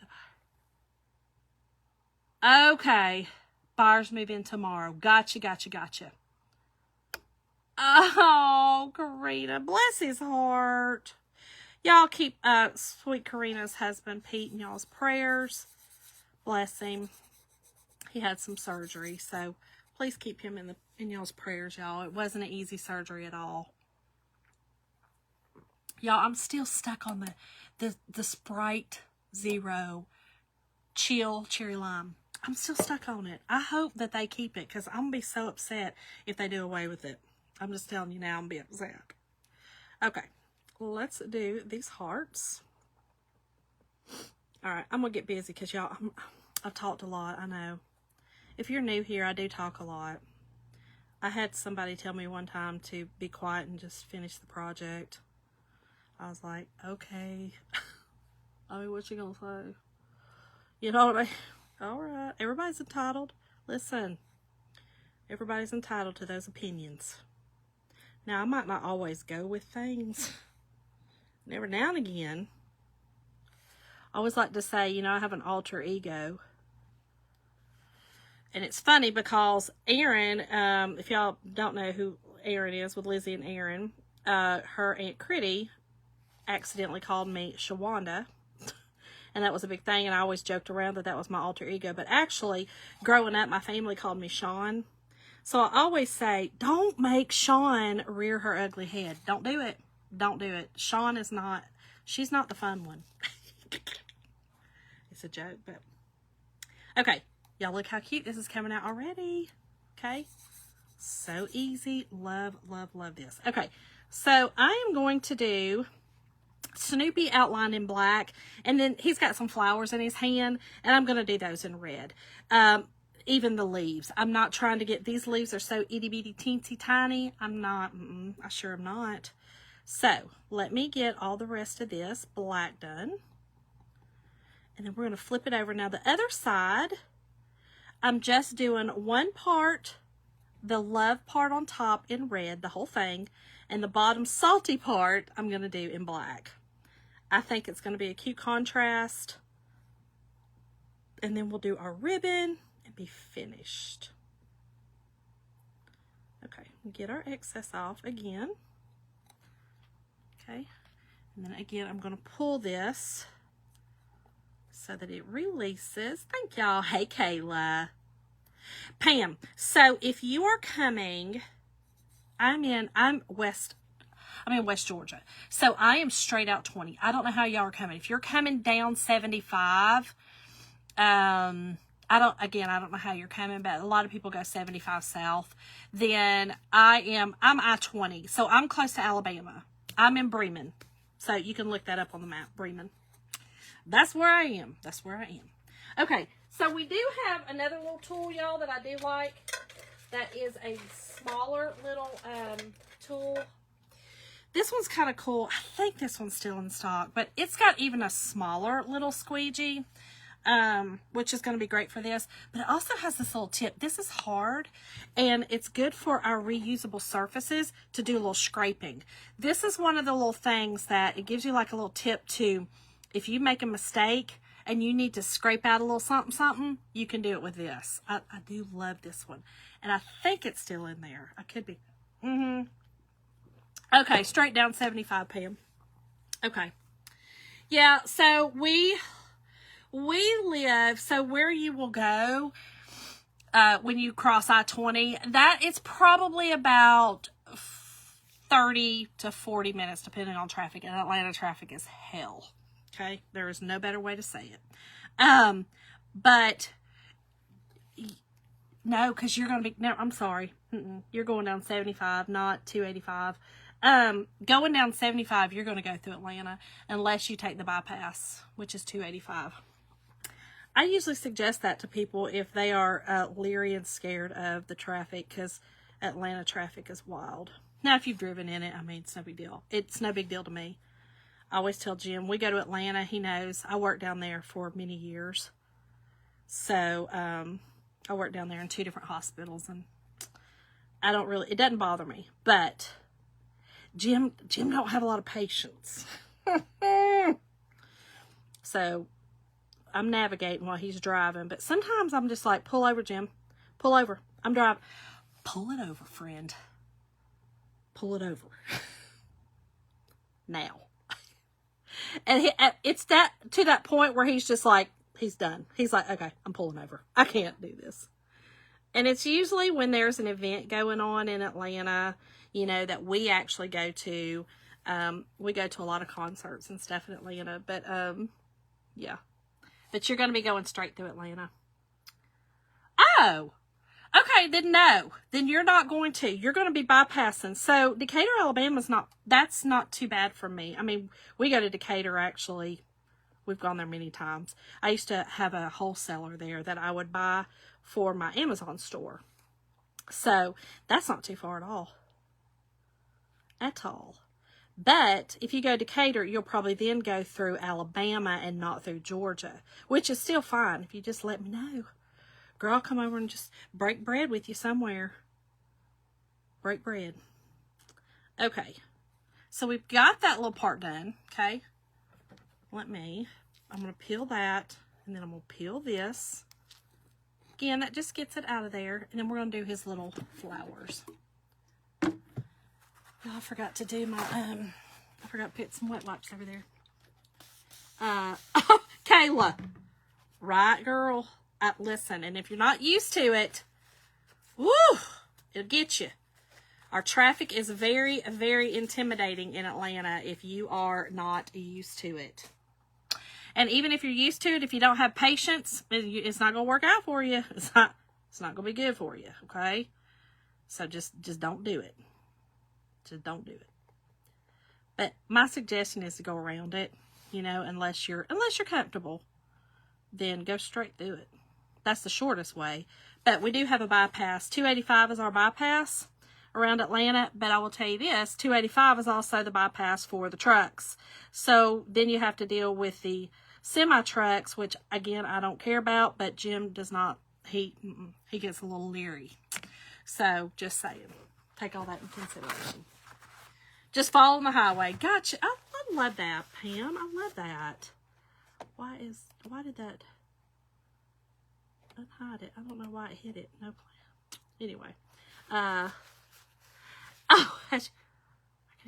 Okay. Buyers move in tomorrow. Gotcha, gotcha, gotcha. Oh, Karina, bless his heart. Y'all keep sweet Karina's husband Pete in y'all's prayers. Bless him. He had some surgery, so please keep him in y'all's prayers, y'all. It wasn't an easy surgery at all. Y'all, I'm still stuck on the Sprite Zero Chill Cherry Lime. I'm still stuck on it. I hope that they keep it, because I'm going to be so upset if they do away with it. I'm just telling you now, I'm being upset. Okay, let's do these hearts. All right, I'm going to get busy because y'all, I've talked a lot, I know. If you're new here, I do talk a lot. I had somebody tell me one time to be quiet and just finish the project. I was like, okay. I mean, what you going to say? You know what I mean? All right, everybody's entitled. Listen, everybody's entitled to those opinions. Now, I might not always go with things. And every now and again, I always like to say, you know, I have an alter ego. And it's funny because Erin, if y'all don't know who Erin is with Lizzie and Erin, her Aunt Critty accidentally called me Shawanda. And that was a big thing. And I always joked around that that was my alter ego. But actually, growing up, my family called me Sean. So I always say, don't make Sean rear her ugly head. Don't do it. Don't do it. Sean is not, she's not the fun one. It's a joke, but. Okay, y'all look how cute this is coming out already. Okay, so easy. Love, love, love this. Okay, so I am going to do Snoopy outlined in black, and then he's got some flowers in his hand, and I'm going to do those in red. Even the leaves. I'm not trying to get, these leaves are so itty bitty teensy tiny. I'm not, I sure am not. So let me get all the rest of this black done. And then we're going to flip it over. Now the other side, I'm just doing one part, the love part on top in red, the whole thing. And the bottom salty part, I'm going to do in black. I think it's going to be a cute contrast. And then we'll do our ribbon. Be finished. Okay, get our excess off again. Okay, and then again I'm going to pull this so that it releases. Thank y'all. Hey, Kayla. Pam, so if you are coming, I'm in West Georgia. So I am straight out 20. I don't know how y'all are coming. If you're coming down 75, I don't know how you're coming, but a lot of people go 75 south. Then I'm I-20. So I'm close to Alabama. I'm in Bremen. So you can look that up on the map, Bremen. That's where I am. That's where I am. Okay. So we do have another little tool, y'all, that I do like. That is a smaller little tool. This one's kind of cool. I think this one's still in stock, but it's got even a smaller little squeegee, which is going to be great for this. But it also has this little tip. This is hard, and it's good for our reusable surfaces to do a little scraping. This is one of the little things that it gives you like a little tip to, if you make a mistake and you need to scrape out a little something, you can do it with this. I do love this one. And I think it's still in there. I could be. Okay, straight down 75, Pam. Okay. Yeah, so we live, so where you will go when you cross I-20, that is probably about 30 to 40 minutes, depending on traffic. And Atlanta traffic is hell. Okay, there is no better way to say it. But no, because you're going to be, no, I'm sorry. You're going down 75, not 285. Going down 75, you're going to go through Atlanta unless you take the bypass, which is 285. I usually suggest that to people if they are leery and scared of the traffic, because Atlanta traffic is wild. Now, if you've driven in it, I mean, it's no big deal. It's no big deal to me. I always tell Jim, we go to Atlanta. He knows I worked down there for many years. So, I worked down there in 2 different hospitals, and it doesn't bother me. But Jim don't have a lot of patience. So, I'm navigating while he's driving. But sometimes I'm just like, pull over, Jim. Pull over. I'm driving. Pull it over, friend. Pull it over. Now. And it's to that point where he's just like, he's done. He's like, okay, I'm pulling over. I can't do this. And it's usually when there's an event going on in Atlanta, that we actually go to. We go to a lot of concerts and stuff in Atlanta. But, yeah. But you're going to be going straight through Atlanta. Oh, okay, then no. Then you're not going to. You're going to be bypassing. So Decatur, Alabama's that's not too bad for me. I mean, we go to Decatur, actually. We've gone there many times. I used to have a wholesaler there that I would buy for my Amazon store. So that's not too far at all. At all. But if you go to Decatur, you'll probably then go through Alabama and not through Georgia, which is still fine if you just let me know. Girl, I'll come over and just break bread with you somewhere. Break bread. Okay. So we've got that little part done. Okay. I'm going to peel that, and then I'm going to peel this. Again, that just gets it out of there. And then we're going to do his little flowers. Oh, I forgot to do my, I forgot to put some wet wipes over there. Kayla. Right, girl? Listen, and if you're not used to it, woo, it'll get you. Our traffic is very, very intimidating in Atlanta if you are not used to it. And even if you're used to it, if you don't have patience, it's not going to work out for you. It's not going to be good for you, okay? So just don't do it. Just don't do it. But my suggestion is to go around it, unless you're comfortable, then go straight through it. That's the shortest way. But we do have a bypass. 285 is our bypass around Atlanta. But I will tell you this, 285 is also the bypass for the trucks. So then you have to deal with the semi-trucks, which, again, I don't care about. But Jim does not. He gets a little leery. So just saying. Take all that in consideration. Just follow the highway. Gotcha. I love that, Pam. I love that. Why did that unhide it? I don't know why it hit it. No plan. Anyway. Oh, I couldn't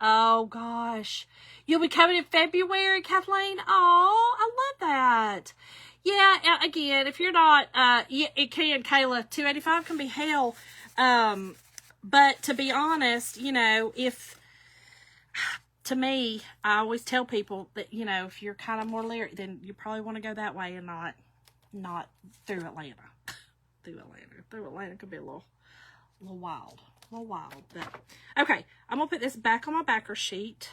Oh, gosh. You'll be coming in February, Kathleen? Oh, I love that. Yeah, again, if you're not, it can, Kayla, $285 can be hell. But to be honest, you know, to me, I always tell people that, you know, if you're kind of more leery, then you probably want to go that way and not through Atlanta. Through Atlanta could be a little wild. But okay, I'm gonna put this back on my backer sheet.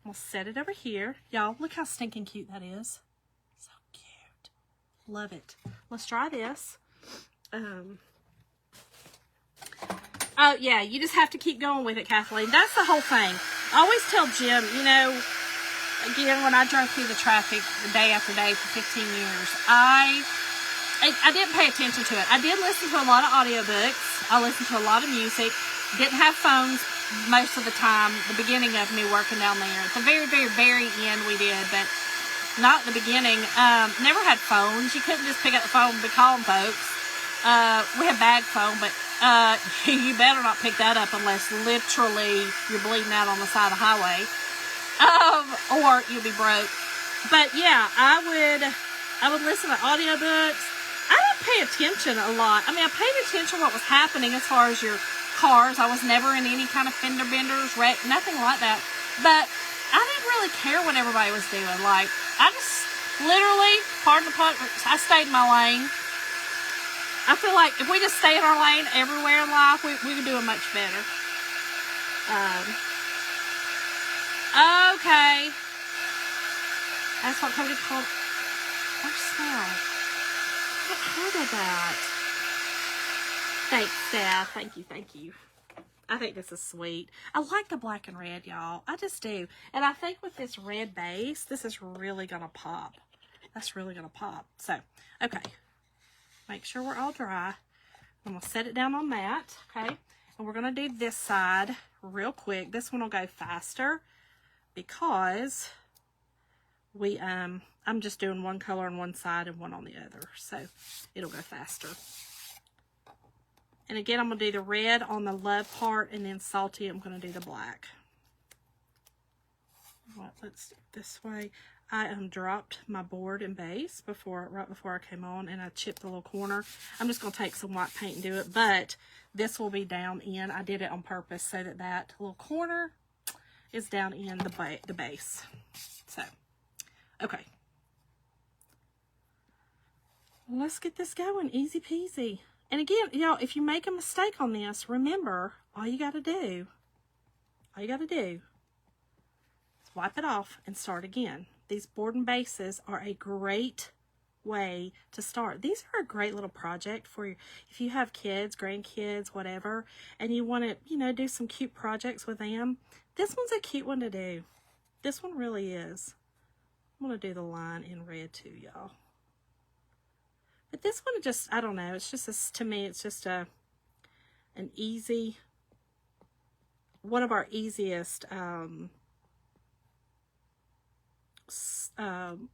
I'm gonna set it over here. Y'all, look how stinking cute that is. So cute. Love it. Let's try this. Oh yeah, you just have to keep going with it, Kathleen. That's the whole thing. I always tell Jim, you know, again, when I drove through the traffic day after day for 15 years, I didn't pay attention to it. I did listen to a lot of audiobooks. I listened to a lot of music. Didn't have phones most of the time. The beginning of me working down there. At the very, very, very end we did, but not the beginning. Never had phones. You couldn't just pick up the phone and be calling folks. We had bag phone, but you better not pick that up unless literally you're bleeding out on the side of the highway. Or you'll be broke. But yeah, I would listen to audiobooks. I didn't pay attention a lot. I mean, I paid attention to what was happening as far as your cars. I was never in any kind of fender benders, wreck, nothing like that. But I didn't really care what everybody was doing. Like, I just literally, pardon the pun, I stayed in my lane. I feel like if we just stay in our lane everywhere in life, we could do it much better. Okay. That's what Cody called our smell. I've heard of that. Thanks, Steph. Thank you. I think this is sweet. I like the black and red, y'all. I just do. And I think with this red base, this is really going to pop. That's really going to pop. So, okay. Make sure we're all dry. I'm going to set it down on that, okay? And we're going to do this side real quick. This one will go faster because I'm just doing one color on one side and one on the other. So it'll go faster. And again, I'm going to do the red on the love part, and then salty, I'm going to do the black. Right, let's do it this way. I dropped my board and base right before I came on, and I chipped the little corner. I'm just going to take some white paint and do it, but this will be down in. I did it on purpose so that little corner is down in the base. So, okay. Let's get this going. Easy peasy. And again, y'all, if you make a mistake on this, remember, all you got to do is wipe it off and start again. These board and bases are a great way to start. These are a great little project for you if you have kids, grandkids, whatever, and you want to, you know, do some cute projects with them. This one's a cute one to do. This one really is. I'm going to do the line in red too, y'all. But this one just, I don't know, it's just, to me, it's just an easy, one of our easiest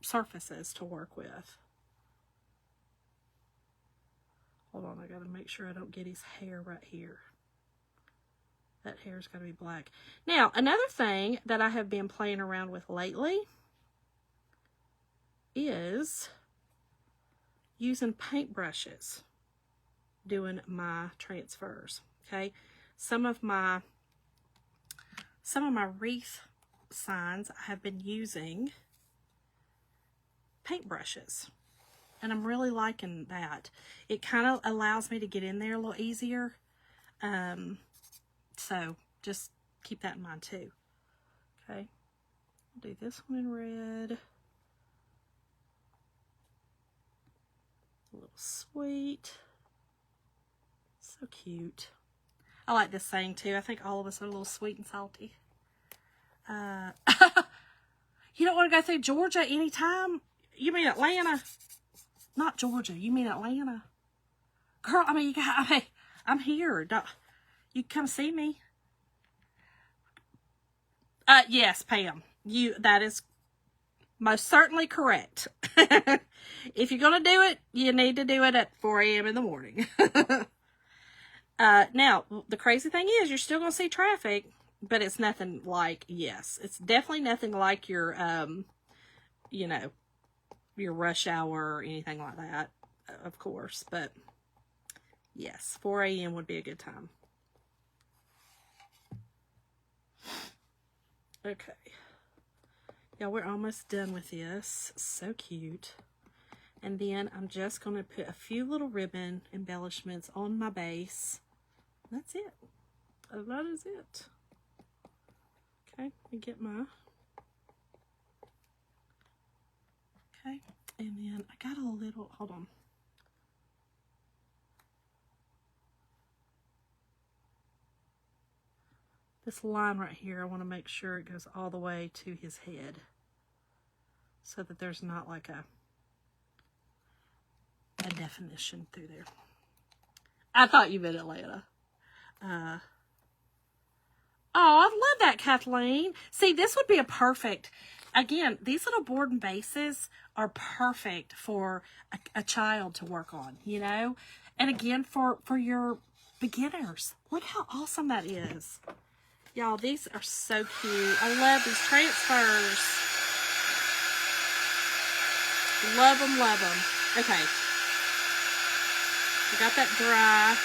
surfaces to work with. Hold on, I gotta make sure I don't get his hair right here. That hair's gotta be black. Now, another thing that I have been playing around with lately is using paintbrushes doing my transfers. Okay, some of my wreath signs I have been using paintbrushes, and I'm really liking that. It kind of allows me to get in there a little easier. So just keep that in mind too. Okay, I'll do this one in red. A little sweet. So cute. I like this saying too. I think all of us are a little sweet and salty. You don't want to go through Georgia anytime? You mean Atlanta? Not Georgia. You mean Atlanta? Girl, I mean, I'm here. You come see me. Yes, Pam. That is most certainly correct. If you're going to do it, you need to do it at 4 a.m. in the morning. Now, the crazy thing is you're still going to see traffic, but it's nothing like, yes, it's definitely nothing like your, you know, your rush hour or anything like that, of course. But yes, 4 a.m. would be a good time. Okay. Yeah, we're almost done with this. So cute. And then I'm just going to put a few little ribbon embellishments on my base. That's it. That is it. Okay, let me get my... Okay, and then I got a little... Hold on. This line right here, I want to make sure it goes all the way to his head, so that there's not like a definition through there. I thought you meant Atlanta. Oh, I love that, Kathleen. See, this would be a perfect, again, these little board and bases are perfect for a child to work on, you know? And again, for your beginners. Look how awesome that is. Y'all, these are so cute. I love these transfers. Love them, love them. Okay. I got that dry.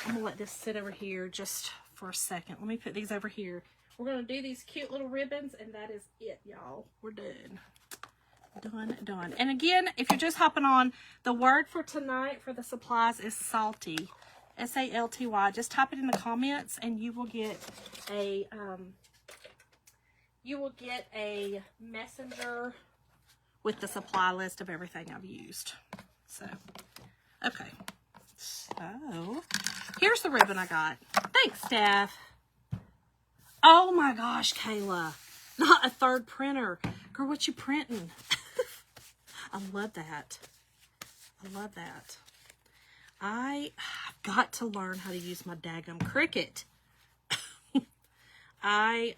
I'm going to let this sit over here just for a second. Let me put these over here. We're going to do these cute little ribbons, and that is it, y'all. We're done. Done. And again, if you're just hopping on, the word for tonight for the supplies is salty. S-A-L-T-Y. Just type it in the comments, and you will get a messenger with the supply list of everything I've used. So, okay. So, here's the ribbon I got. Thanks, Steph. Oh my gosh, Kayla. Not a third printer. Girl, what you printing? I love that. I love that. I've got to learn how to use my daggum Cricut. Though I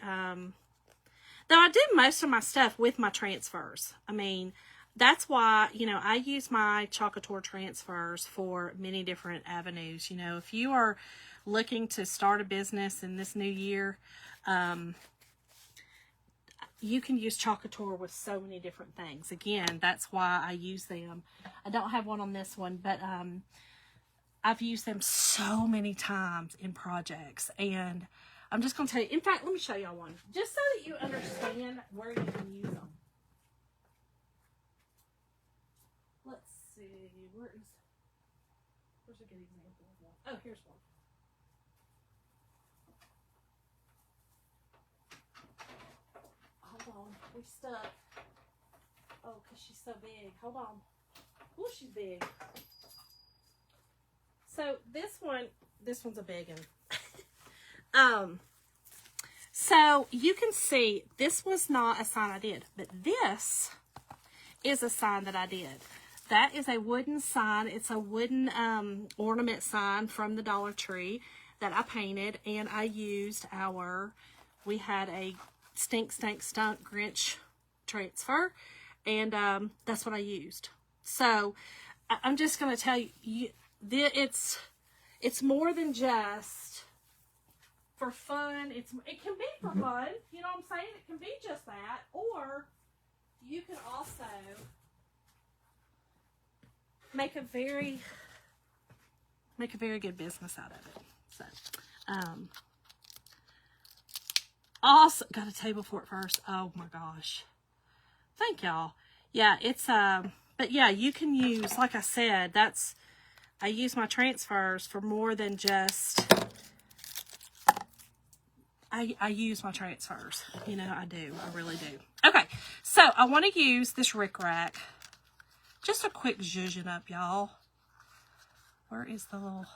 did most of my stuff with my transfers. I mean, that's why, you know, I use my Chalkator transfers for many different avenues. You know, if you are looking to start a business in this new year, you can use Chalkator with so many different things. Again, that's why I use them. I don't have one on this one, but I've used them so many times in projects. And I'm just going to tell you, in fact, let me show y'all one, just so that you understand where you can use them. Let's see, where's a good example of one? Oh, here's one. Hold on, we stuck. Oh, because she's so big. Hold on. Ooh, she's big. So this one's a big one. So you can see this was not a sign I did, but this is a sign that I did. That is a wooden sign. It's a wooden ornament sign from the Dollar Tree that I painted, and I used we had a Stink Stank Stunk Grinch transfer, and that's what I used. So I'm just going to tell you, it's more than just for fun. It can be for fun, you know what I'm saying? It can be just that, or you can also make a very good business out of it. So, also got a table for it first. Oh my gosh, thank y'all. Yeah, it's but yeah, you can use, like I said, I use my transfers for more than just, I use my transfers. You know, I do. I really do. Okay, so I want to use this rickrack. Just a quick zhuzhin up, y'all. Where is the little,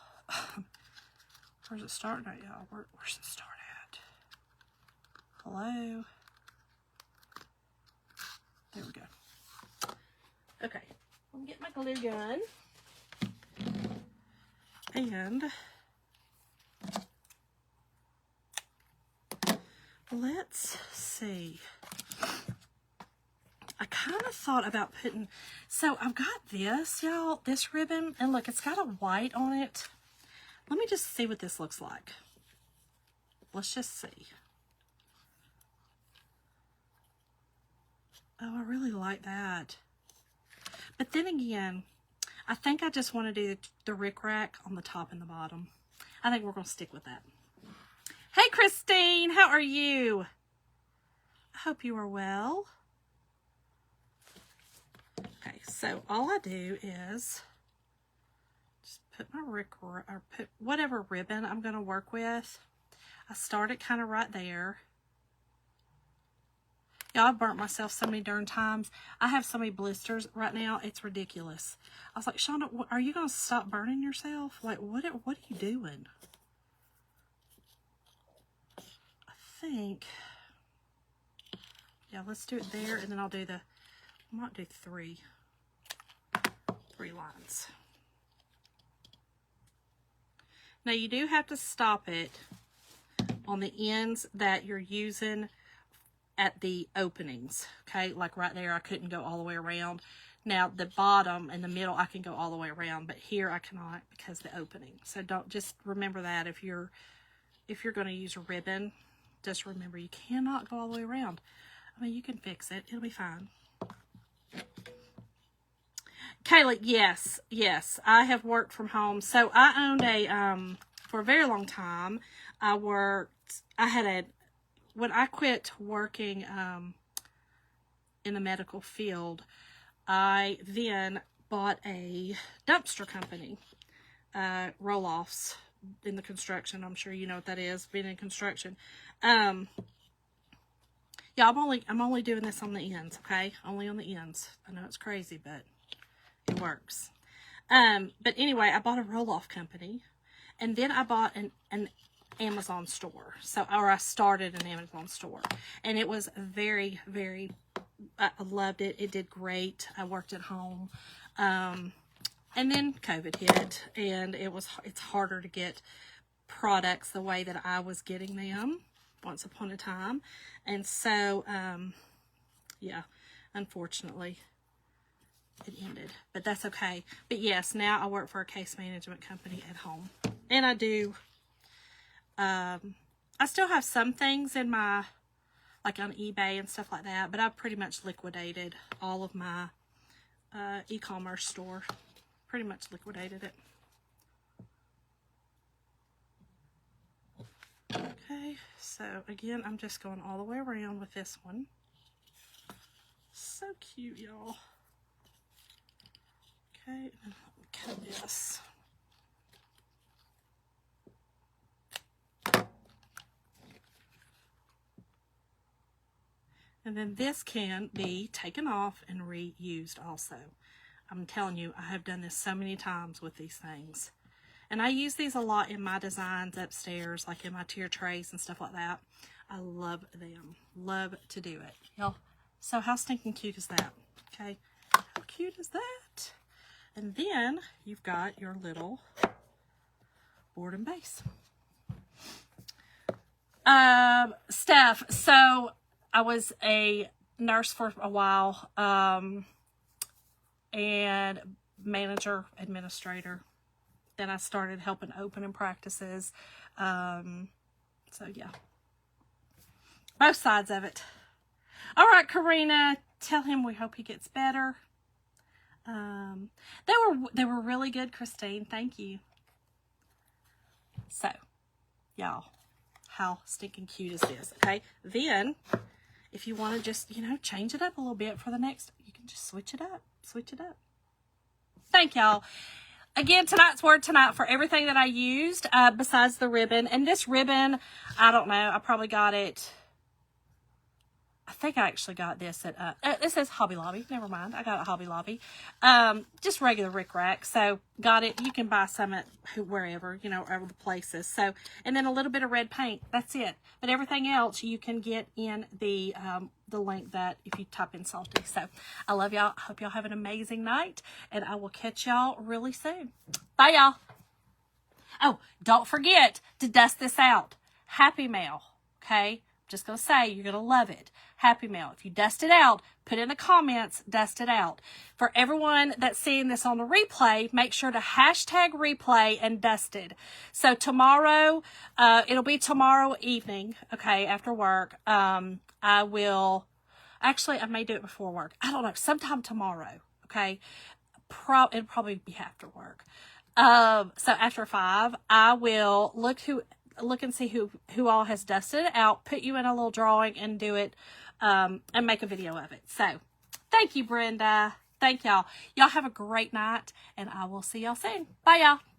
where's it starting at, y'all? Where's it start at? Hello? There we go. Okay, let me get my glue gun. And let's see. I kind of thought about putting, so I've got this, y'all, this ribbon, and look, it's got a white on it. Let me just see what this looks like. Let's just see. Oh, I really like that. But then again, I think I just want to do the rickrack on the top and the bottom. I think we're going to stick with that. Hey, Christine, how are you? I hope you are well. Okay, so all I do is just put my or put whatever ribbon I'm going to work with. I start it kind of right there. Y'all, I've burnt myself so many darn times. I have so many blisters right now. It's ridiculous. I was like, Shonda, are you going to stop burning yourself? Like, what are you doing? I think, yeah, let's do it there, and then I'll do I might do three lines. Now, you do have to stop it on the ends that you're using at the openings, okay? Like right there, I couldn't go all the way around. Now, the bottom and the middle, I can go all the way around, but here I cannot because of the opening. So don't, just remember that if you're going to use a ribbon, just remember you cannot go all the way around. I mean, you can fix it. It'll be fine. Kaylee, yes, I have worked from home. So I owned for a very long time, when I quit working in the medical field, I then bought a dumpster company, roll-offs in the construction. I'm sure you know what that is, being in construction. Yeah, I'm only doing this on the ends, okay? Only on the ends. I know it's crazy, but it works. But anyway, I bought a roll-off company, and then I bought an Amazon store. I started an Amazon store, and it was very, very, I loved it. It did great. I worked at home. And then COVID hit, and it's harder to get products the way that I was getting them once upon a time. And so, yeah, unfortunately, it ended, but that's okay. But yes, now I work for a case management company at home, and I do, I still have some things in my, like on eBay and stuff like that, but I've pretty much liquidated all of my e-commerce store. Pretty much liquidated it. Okay, so again, I'm just going all the way around with this one. So cute, y'all. Okay, and let me cut this. And then this can be taken off and reused also. I'm telling you, I have done this so many times with these things. And I use these a lot in my designs upstairs, like in my tier trays and stuff like that. I love them. Love to do it. Y'all, so how stinking cute is that? Okay, how cute is that? And then you've got your little board and base. Steph, so I was a nurse for a while, and manager, administrator. Then I started helping open in practices. So yeah, both sides of it. All right, Karina, tell him we hope he gets better. They were really good, Christine. Thank you. So, y'all, how stinking cute is this? Okay, then if you want to just, change it up a little bit for the next, you can just switch it up. Switch it up. Thank y'all. Again, tonight's word tonight for everything that I used besides the ribbon. And this ribbon, I don't know. I probably got it. I think I actually got this at, it says Hobby Lobby. Never mind. I got it at Hobby Lobby. Just regular Rick Rack. So, got it. You can buy some at wherever, over the places. So, and then a little bit of red paint. That's it. But everything else you can get in the link that if you type in Salty. So, I love y'all. I hope y'all have an amazing night. And I will catch y'all really soon. Bye, y'all. Oh, don't forget to dust this out. Happy Mail. Okay? Just going to say, you're going to love it. Happy Mail. If you dust it out, put in the comments, dust it out. For everyone that's seeing this on the replay, make sure to hashtag replay and dusted. So tomorrow, it'll be tomorrow evening, okay, after work. I will, actually, I may do it before work. I don't know, sometime tomorrow, okay? It'll probably be after work. So after 5, I will look and see who all has dusted it out, put you in a little drawing and do it, and make a video of it. So thank you, Brenda. Thank y'all. Y'all have a great night, and I will see y'all soon. Bye, y'all.